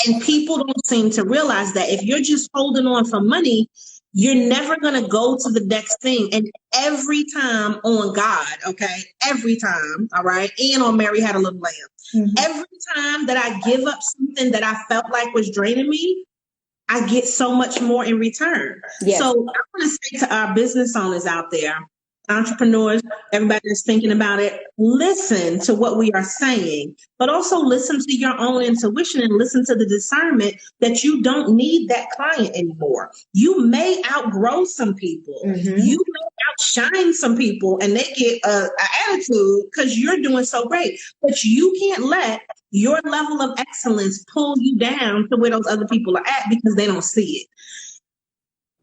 And people don't seem to realize that if you're just holding on for money, you're never going to go to the next thing. And every time on God, okay, every time, all right, and on Mary Had a Little Lamb, every time that I give up something that I felt like was draining me, I get so much more in return. So I want to say to our business owners out there, entrepreneurs, everybody that's thinking about it, listen to what we are saying, but also listen to your own intuition and listen to the discernment that you don't need that client anymore. You may outgrow some people. You may outshine some people and they get an attitude because you're doing so great, but you can't let your level of excellence pull you down to where those other people are at because they don't see it.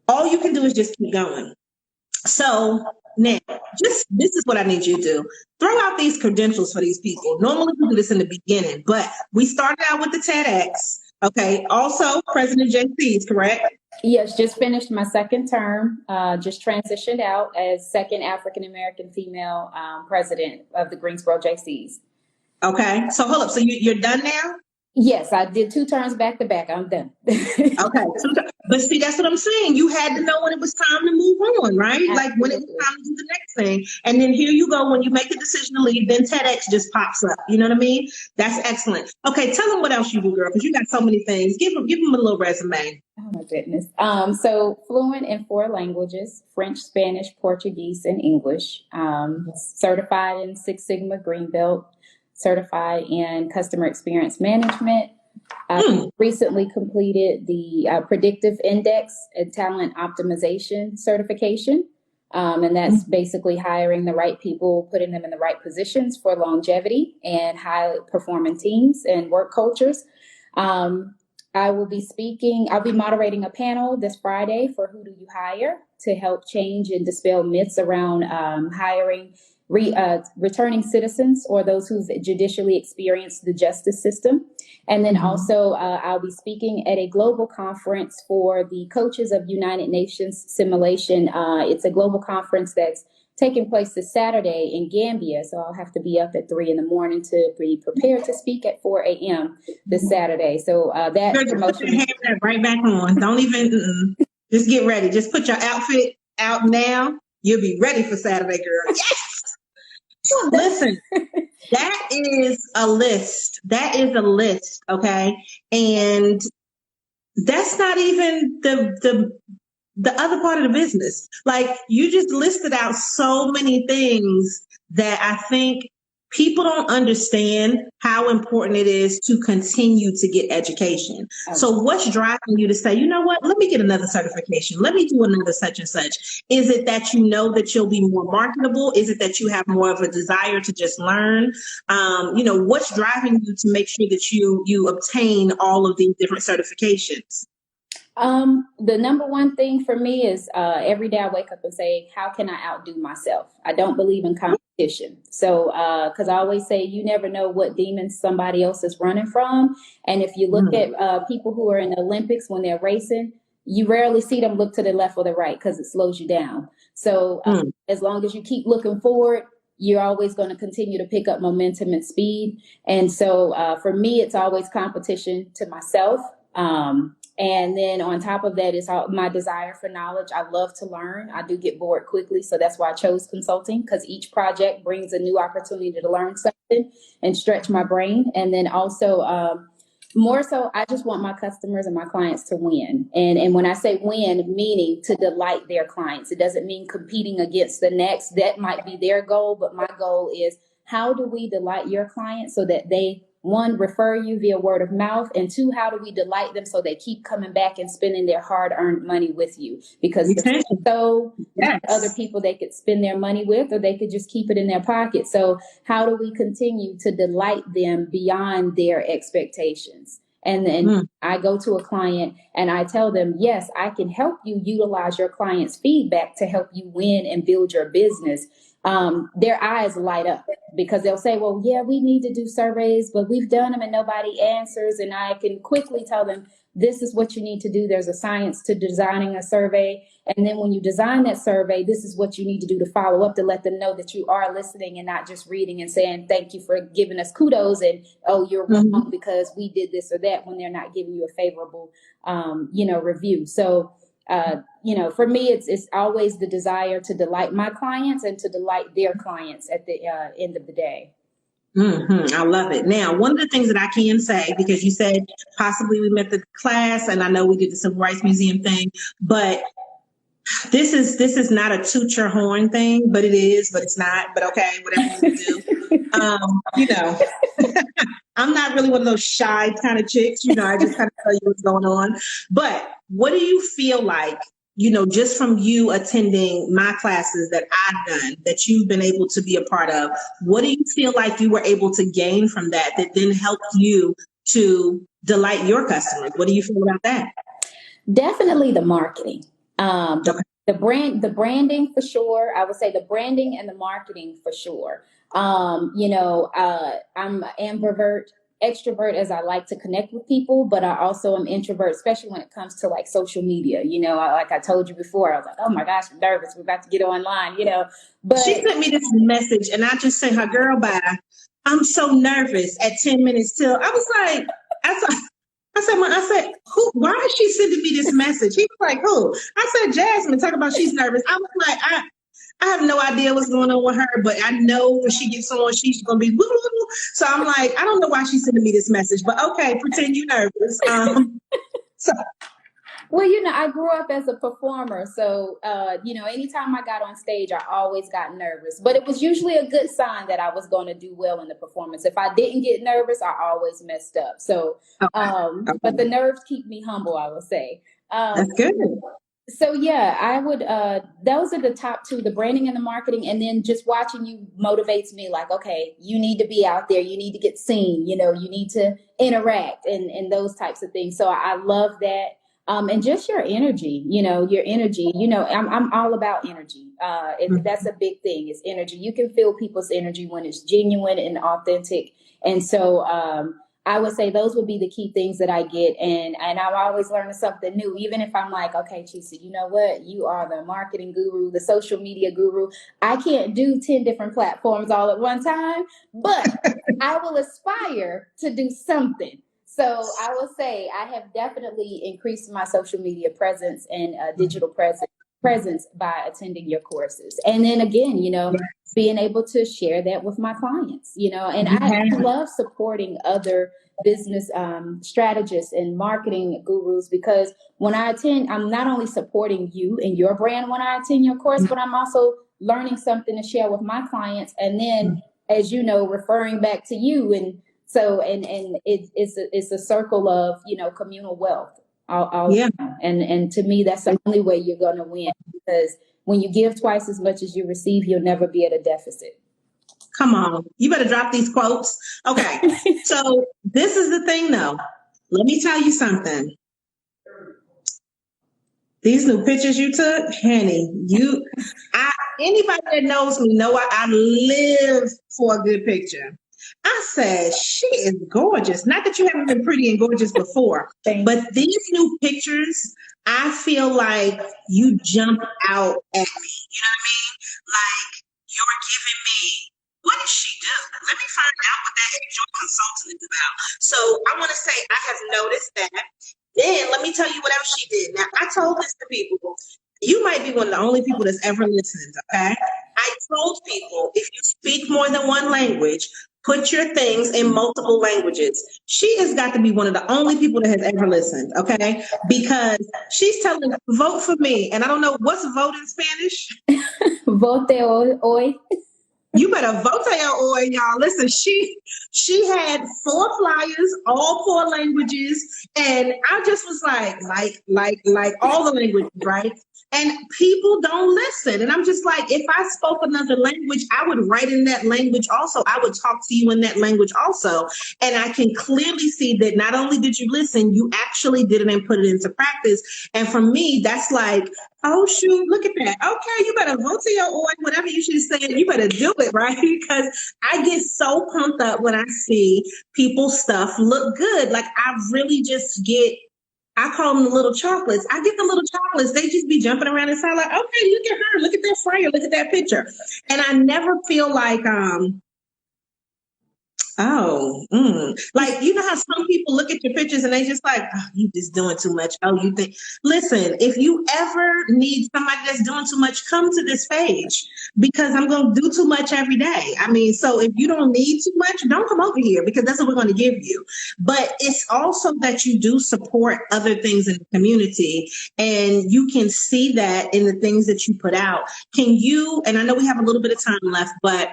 All you can do is just keep going. So now, this is what I need you to do. Throw out these credentials for these people. Normally we do this in the beginning, but we started out with the TEDx. Okay. Also, President JC is correct? Yes, just finished my second term, just transitioned out as second African-American female president of the Greensboro JCs. Okay. So hold up. So you're done now? Yes, I did 2 terms back to back. I'm done. Okay. But see, that's what I'm saying. You had to know when it was time to move on, right? Absolutely. Like when it was time to do the next thing. And then here you go. When you make the decision to leave, then TEDx just pops up. You know what I mean? That's excellent. Okay. Tell them what else you do, girl, because you got so many things. Give them a little resume. Oh my goodness. So fluent in 4 languages, French, Spanish, Portuguese, and English. Certified in Six Sigma Green Belt. Certified in customer experience management. Recently completed the predictive index and talent optimization certification. And that's basically hiring the right people, putting them in the right positions for longevity and high performing teams and work cultures. I'll be moderating a panel this Friday for Who Do You Hire to help change and dispel myths around hiring returning citizens or those who've judicially experienced the justice system. And then also I'll be speaking at a global conference for the coaches of United Nations Simulation. It's a global conference that's taking place this Saturday in Gambia. So I'll have to be up at 3 a.m. to be prepared to speak at 4 a.m. this Saturday. So that promotion. Put your hair right back on. Don't even, just get ready. Just put your outfit out now. You'll be ready for Saturday, girl. Yes! Listen, that is a list. That is a list, okay? And that's not even the other part of the business. Like, you just listed out so many things that I think people don't understand how important it is to continue to get education. Okay. So what's driving you to say, you know what, let me get another certification. Let me do another such and such. Is it that you know that you'll be more marketable? Is it that you have more of a desire to just learn? What's driving you to make sure that you obtain all of these different certifications? The number one thing for me is every day I wake up and say, how can I outdo myself? I don't believe in competition. So, because I always say you never know what demons somebody else is running from. And if you look at people who are in the Olympics when they're racing, you rarely see them look to the left or the right because it slows you down. So as long as you keep looking forward, you're always going to continue to pick up momentum and speed. And so for me, it's always competition to myself. And then on top of that is my desire for knowledge. I love to learn. I do get bored quickly. So that's why I chose consulting, because each project brings a new opportunity to learn something and stretch my brain. And then also more so, I just want my customers and my clients to win. And when I say win, meaning to delight their clients. It doesn't mean competing against the next. That might be their goal. But my goal is, how do we delight your clients so that they, one, refer you via word of mouth, and two, how do we delight them so they keep coming back and spending their hard-earned money with you? Because so other people they could spend their money with, or they could just keep it in their pocket. So how do we continue to delight them beyond their expectations? And then I go to a client and I tell them, yes, I can help you utilize your client's feedback to help you win and build your business. Their eyes light up because they'll say, well, yeah, we need to do surveys, but we've done them and nobody answers. And I can quickly tell them, this is what you need to do. There's a science to designing a survey. And then when you design that survey, this is what you need to do to follow up, to let them know that you are listening and not just reading and saying, thank you for giving us kudos. And, oh, you're wrong because we did this or that, when they're not giving you a favorable, review. So, for me, it's always the desire to delight my clients and to delight their clients at the end of the day. I love it. Now, one of the things that I can say, because you said possibly we met the class, and I know we did the Civil Rights Museum thing, but this is not a toot your horn thing, but it is, but it's not. But okay, whatever you do. I'm not really one of those shy kind of chicks. I just kind of tell you what's going on. But what do you feel like, just from you attending my classes that I've done, that you've been able to be a part of, what do you feel like you were able to gain from that then helped you to delight your customers? What do you feel about that? Definitely the marketing. The branding for sure. I would say the branding and the marketing for sure. I'm an ambivert, extrovert, as I like to connect with people, but I also am introvert, especially when it comes to like social media. Like I told you before, I was like, oh my gosh, I'm nervous. We're about to get online, But she sent me this message and I just sent her, girl, bye. I'm so nervous at 10 minutes till. I was like, I said, who? Why is she sending me this message? He was like, who? I said, Jasmine, talk about she's nervous. I was like, I have no idea what's going on with her, but I know when she gets on, she's going to be woo. So I'm like, I don't know why she's sending me this message, but okay, pretend you're nervous. Well, I grew up as a performer. So, anytime I got on stage, I always got nervous. But it was usually a good sign that I was going to do well in the performance. If I didn't get nervous, I always messed up. So, but the nerves keep me humble, I would say. That's good. So, yeah, I would, those are the top two, the branding and the marketing. And then just watching you motivates me like, okay, you need to be out there. You need to get seen, you need to interact and those types of things. So I love that. And just your energy, I'm all about energy. That's a big thing, is energy. You can feel people's energy when it's genuine and authentic. And so I would say those would be the key things that I get. And I'm always learning something new, even if I'm like, okay, Chisa, you know what? You are the marketing guru, the social media guru. I can't do 10 different platforms all at one time, but I will aspire to do something. So I will say I have definitely increased my social media presence and digital presence by attending your courses. And then again, being able to share that with my clients, and I love supporting other business strategists and marketing gurus, because when I attend, I'm not only supporting you and your brand when I attend your course, but I'm also learning something to share with my clients. And then, as you know, referring back to you. And so, and it's a circle of, communal wealth. And to me, that's the only way you're going to win, because when you give twice as much as you receive, you'll never be at a deficit. Come on. You better drop these quotes. Okay. So this is the thing, though. Let me tell you something. These new pictures you took, Henny, anybody that knows me know I live for a good picture. I said, she is gorgeous. Not that you haven't been pretty and gorgeous before, but these new pictures, I feel like you jump out at me. You know what I mean? Like you're giving me, what does she do? Let me find out what that HR consultant is about. So I want to say I have noticed that. Then let me tell you what else she did. Now, I told this to people. You might be one of the only people that's ever listened, okay? I told people, if you speak more than one language, put your things in multiple languages. She has got to be one of the only people that has ever listened, okay? Because she's telling us, vote for me. And I don't know, what's vote in Spanish? Vote hoy. You better vote hoy, y'all. Listen, she had 4 flyers, all 4 languages, and I just was like all the languages, right? And people don't listen. And I'm just like, if I spoke another language, I would write in that language also. I would talk to you in that language also. And I can clearly see that not only did you listen, you actually did it and put it into practice. And for me, that's like, oh, shoot, look at that. Okay, you better vote to your oil, whatever you should say, you better do it, right? Because I get so pumped up when I see people's stuff look good. Like I really just get, I call them the little chocolates. I get the little chocolates. They just be jumping around inside like, okay, look at her. Look at that fryer. Look at that picture. And I never feel like, like, you know how some people look at your pictures and they just like, oh, you just doing too much. Oh, you think, listen, if you ever need somebody that's doing too much, come to this page because I'm going to do too much every day. I mean, so if you don't need too much, don't come over here because that's what we're going to give you. But it's also that you do support other things in the community and you can see that in the things that you put out. Can you, and I know we have a little bit of time left, but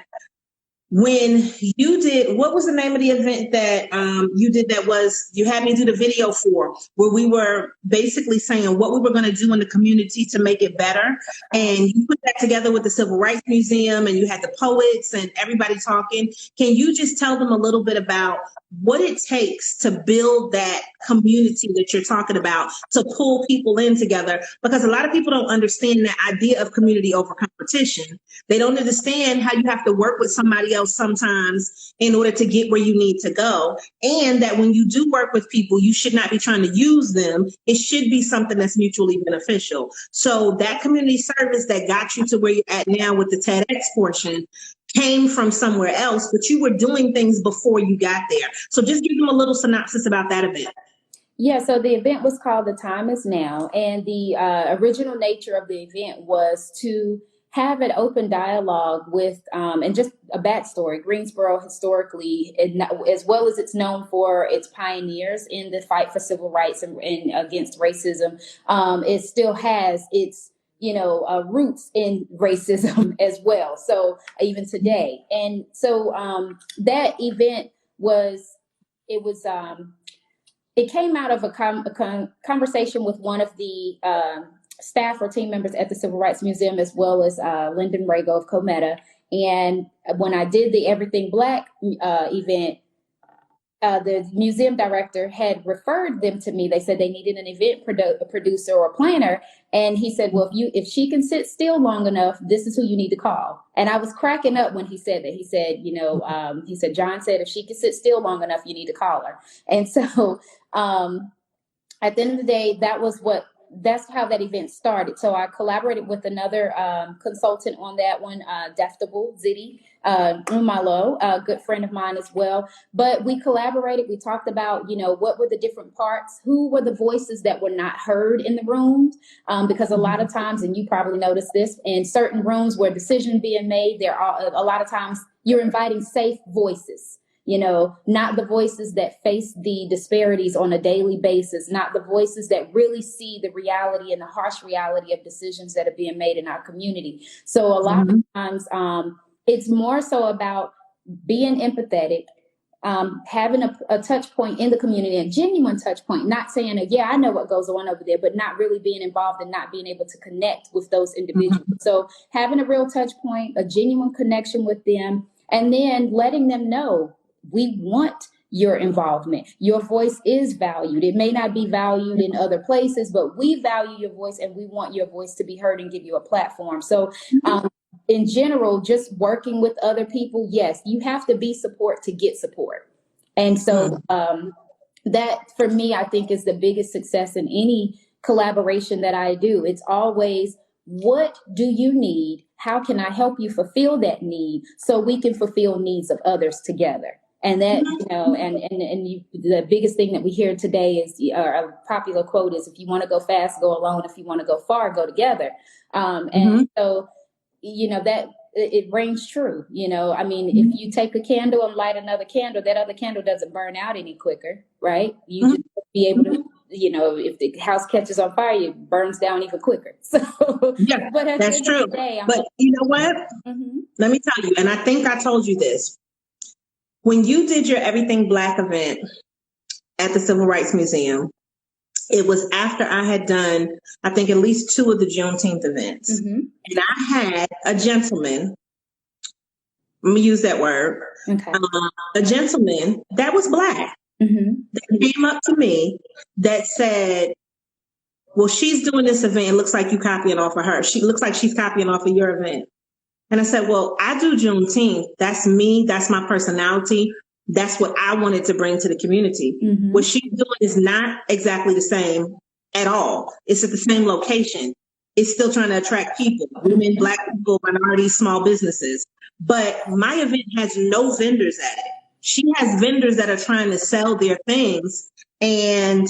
when you did, what was the name of the event that you did that was, you had me do the video for, where we were basically saying what we were going to do in the community to make it better. And you put that together with the Civil Rights Museum and you had the poets and everybody talking. Can you just tell them a little bit about what it takes to build that community that you're talking about, to pull people in together? Because a lot of people don't understand that idea of community over competition. They don't understand how you have to work with somebody else sometimes in order to get where you need to go. And that when you do work with people, you should not be trying to use them. It should be something that's mutually beneficial. So that community service that got you to where you're at now with the TEDx portion came from somewhere else, but you were doing things before you got there. So just give them a little synopsis about that event. Yeah, so the event was called The Time Is Now, and the original nature of the event was to have an open dialogue with, and just a backstory, Greensboro historically, as well as it's known for its pioneers in the fight for civil rights and against racism, it still has its roots in racism as well. So even today. And so that event it came out of a conversation with one of the staff or team members at the Civil Rights Museum, as well as Lyndon Rago of Cometa. And when I did the Everything Black event, the museum director had referred them to me. They said they needed an event producer or planner. And he said, well, if she can sit still long enough, this is who you need to call. And I was cracking up when he said that. He said, he said, John said, if she can sit still long enough, you need to call her. And so at the end of the day, that's how that event started. So I collaborated with another consultant on that one, Deftable Ziti Umalo, a good friend of mine as well. But we collaborated. We talked about, what were the different parts? Who were the voices that were not heard in the rooms? Because a lot of times, and you probably noticed this, in certain rooms where decisions being made, there are a lot of times you're inviting safe voices. Not the voices that face the disparities on a daily basis, not the voices that really see the reality and the harsh reality of decisions that are being made in our community. So a lot of times it's more so about being empathetic, having a touch point in the community, a genuine touch point, not saying, yeah, I know what goes on over there, but not really being involved and not being able to connect with those individuals. So having a real touch point, a genuine connection with them, and then letting them know, we want your involvement. Your voice is valued. It may not be valued in other places, but we value your voice and we want your voice to be heard and give you a platform. So in general, just working with other people, yes, you have to be support to get support. And so that for me, I think is the biggest success in any collaboration that I do. It's always, what do you need? How can I help you fulfill that need so we can fulfill needs of others together? And that, the biggest thing that we hear today is a popular quote is, if you want to go fast, go alone. If you want to go far, go together. And so, that it rings true. I mean, if you take a candle and light another candle, that other candle doesn't burn out any quicker, right? You just be able to, if the house catches on fire, it burns down even quicker. So, yeah, but that's true. But you know what? Let me tell you, and I think I told you this. When you did your Everything Black event at the Civil Rights Museum, it was after I had done, I think, at least 2 of the Juneteenth events. And I had a gentleman, let me use that word, a gentleman that was Black that came up to me that said, well, she's doing this event. It looks like you copying off of her. She looks like she's copying off of your event. And I said, well, I do Juneteenth. That's me. That's my personality. That's what I wanted to bring to the community. What she's doing is not exactly the same at all. It's at the same location. It's still trying to attract people, women, Black people, minorities, small businesses. But my event has no vendors at it. She has vendors that are trying to sell their things. And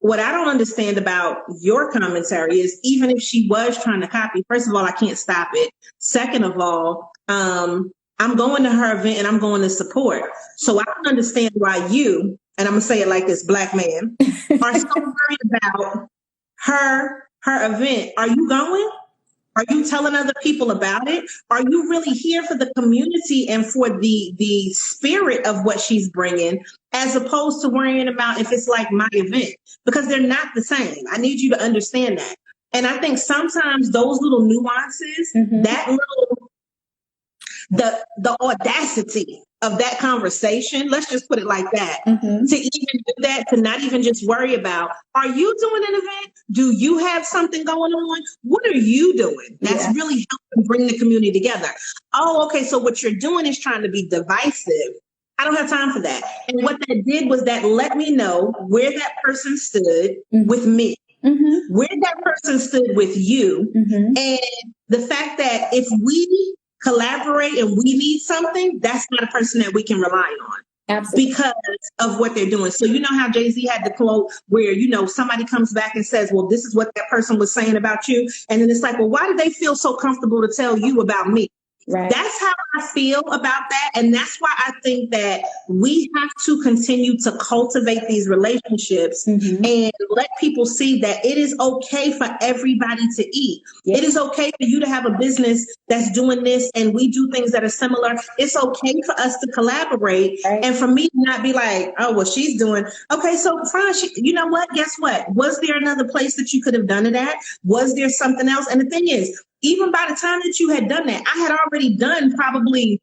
what I don't understand about your commentary is, even if she was trying to copy, first of all, I can't stop it. Second of all, I'm going to her event and I'm going to support. So I don't understand why you, and I'm going to say it like this, Black man, are so worried about her event. Are you going? Are you telling other people about it? Are you really here for the community and for the spirit of what she's bringing, as opposed to worrying about if it's like my event? Because they're not the same. I need you to understand that. And I think sometimes those little nuances, that little, the audacity of that conversation, let's just put it like that, to even do that, to not even just worry about, are you doing an event? Do you have something going on? What are you doing? That's really helping bring the community together. Oh, okay. So what you're doing is trying to be divisive. I don't have time for that. And what that did was that let me know where that person stood with me, where that person stood with you. And the fact that if we collaborate and we need something, that's not a person that we can rely on. Absolutely. Because of what they're doing. So you know how Jay-Z had the quote where, somebody comes back and says, well, this is what that person was saying about you. And then it's like, well, why did they feel so comfortable to tell you about me? Right. That's how I feel about that. And that's why I think that we have to continue to cultivate these relationships and let people see that it is okay for everybody to eat. It is okay for you to have a business that's doing this and we do things that are similar. It's okay for us to collaborate and for me to not be like, oh, well, she's doing. Okay, so fine. You know what? Guess what? Was there another place that you could have done it at? Was there something else? And the thing is, even by the time that you had done that, I had already done probably,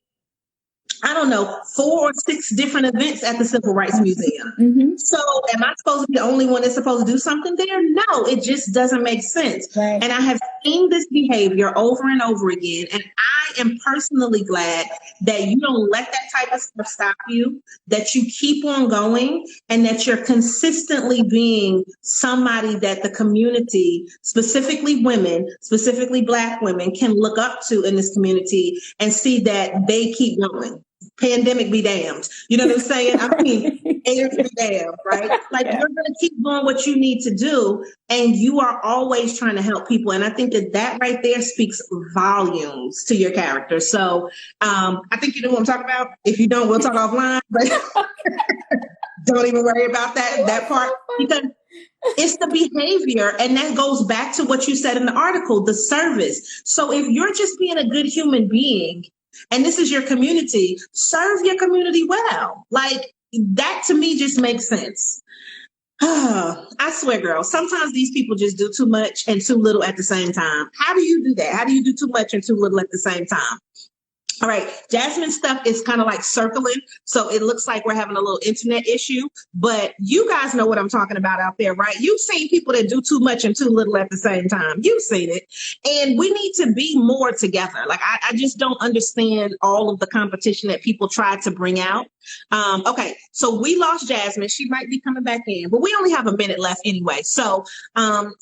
4 or 6 different events at the Civil Rights Museum. So am I supposed to be the only one that's supposed to do something there? No, it just doesn't make sense. And I have seen this behavior over and over again. And I am personally glad that you don't let that type of stuff stop you, that you keep on going, and that you're consistently being somebody that the community, specifically women, specifically Black women, can look up to in this community and see that they keep going. Pandemic be damned. You know what I'm saying? I mean, AIDS be damned, right? Like you're going to keep doing what you need to do, and you are always trying to help people. And I think that right there speaks volumes to your character. So I think you know what I'm talking about. If you don't, we'll talk offline. But don't even worry about that part, because it's the behavior. And that goes back to what you said in the article, the service. So if you're just being a good human being, and this is your community, serve your community well. Like that to me just makes sense. I swear, girl, sometimes these people just do too much and too little at the same time. How do you do that? How do you do too much and too little at the same time? All right, Jasmine's stuff is kind of like circling, so it looks like we're having a little internet issue, but you guys know what I'm talking about out there, right? You've seen people that do too much and too little at the same time. You've seen it, and we need to be more together. Like, I just don't understand all of the competition that people try to bring out. Okay, so we lost Jasmine. She might be coming back in, but we only have a minute left anyway. So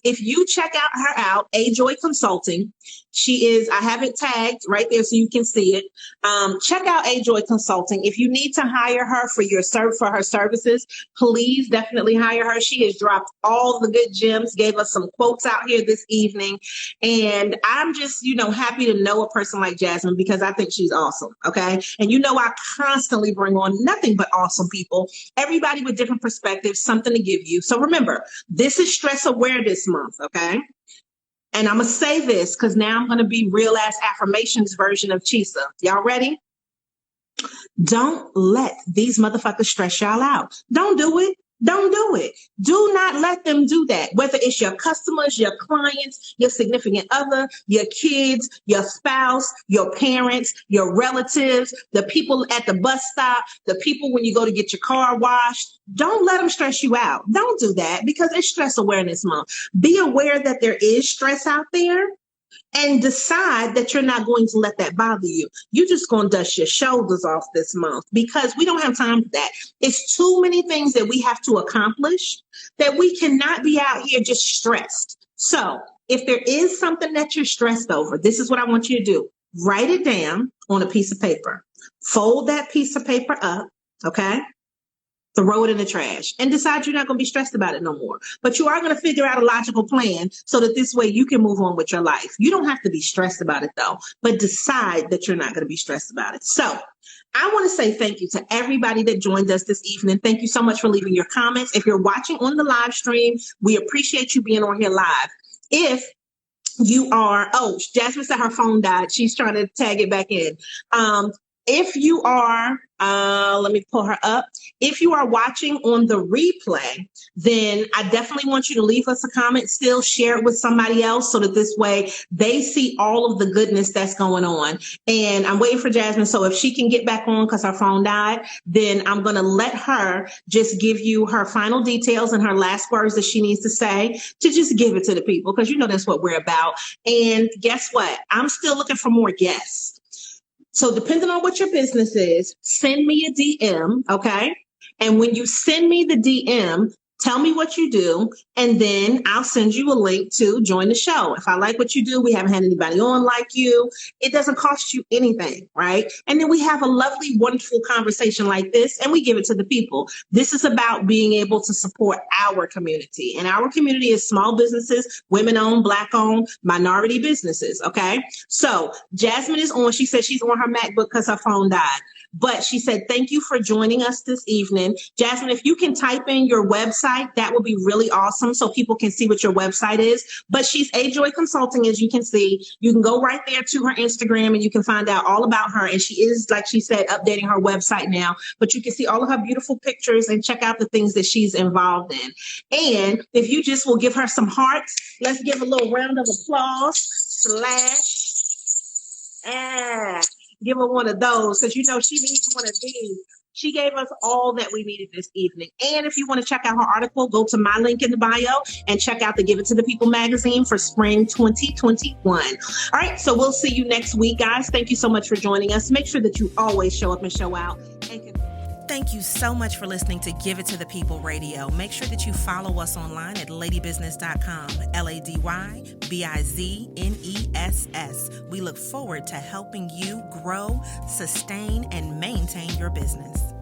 if you check out her out, A Joy Consulting, she is, I have it tagged right there so you can see it. Check out A Joy Consulting. If you need to hire her for for her services, please definitely hire her. She has dropped all the good gems, gave us some quotes out here this evening. And I'm just, happy to know a person like Jasmine because I think she's awesome. Okay. And I constantly bring on nothing but awesome people, everybody with different perspectives, something to give you. So remember, this is Stress Awareness Month. Okay. And I'm going to say this because now I'm going to be real ass affirmations version of Chisa. Y'all ready? Don't let these motherfuckers stress y'all out. Don't do it. Don't do it. Do not let them do that. Whether it's your customers, your clients, your significant other, your kids, your spouse, your parents, your relatives, the people at the bus stop, the people when you go to get your car washed. Don't let them stress you out. Don't do that because it's Stress Awareness Month. Be aware that there is stress out there. And decide that you're not going to let that bother you. You're just going to dust your shoulders off this month because we don't have time for that. It's too many things that we have to accomplish that we cannot be out here just stressed. So if there is something that you're stressed over, this is what I want you to do. Write it down on a piece of paper. Fold that piece of paper up, okay? Throw it in the trash and decide you're not going to be stressed about it no more. But you are going to figure out a logical plan so that this way you can move on with your life. You don't have to be stressed about it though, but decide that you're not going to be stressed about it. So I want to say thank you to everybody that joined us this evening. Thank you so much for leaving your comments. If you're watching on the live stream, we appreciate you being on here live. If you are, Jasmine said her phone died. She's trying to tag it back in. If you are, let me pull her up. If you are watching on the replay, then I definitely want you to leave us a comment, still share it with somebody else so that this way they see all of the goodness that's going on. And I'm waiting for Jasmine. So if she can get back on because her phone died, then I'm going to let her just give you her final details and her last words that she needs to say to just give it to the people because that's what we're about. And guess what? I'm still looking for more guests. So depending on what your business is, send me a DM, okay? And when you send me the DM, tell me what you do, and then I'll send you a link to join the show. If I like what you do, we haven't had anybody on like you. It doesn't cost you anything, right? And then we have a lovely, wonderful conversation like this, and we give it to the people. This is about being able to support our community. And our community is small businesses, women-owned, Black-owned, minority businesses, okay? So Jasmine is on. She said she's on her MacBook because her phone died. But she said, thank you for joining us this evening. Jasmine, if you can type in your website, that would be really awesome so people can see what your website is. But she's A Joy Consulting, as you can see. You can go right there to her Instagram and you can find out all about her. And she is, like she said, updating her website now. But you can see all of her beautiful pictures and check out the things that she's involved in. And if you just will give her some hearts, let's give a little round of applause. Give her one of those because she needs one of these. She gave us all that we needed this evening. And if you want to check out her article, go to my link in the bio and check out the Give It to the People magazine for spring 2021. All right, so we'll see you next week, guys. Thank you so much for joining us. Make sure that you always show up and show out. Thank you so much for listening to Give It to the People Radio. Make sure that you follow us online at ladybusiness.com, LADYBIZNESS. We look forward to helping you grow, sustain, and maintain your business.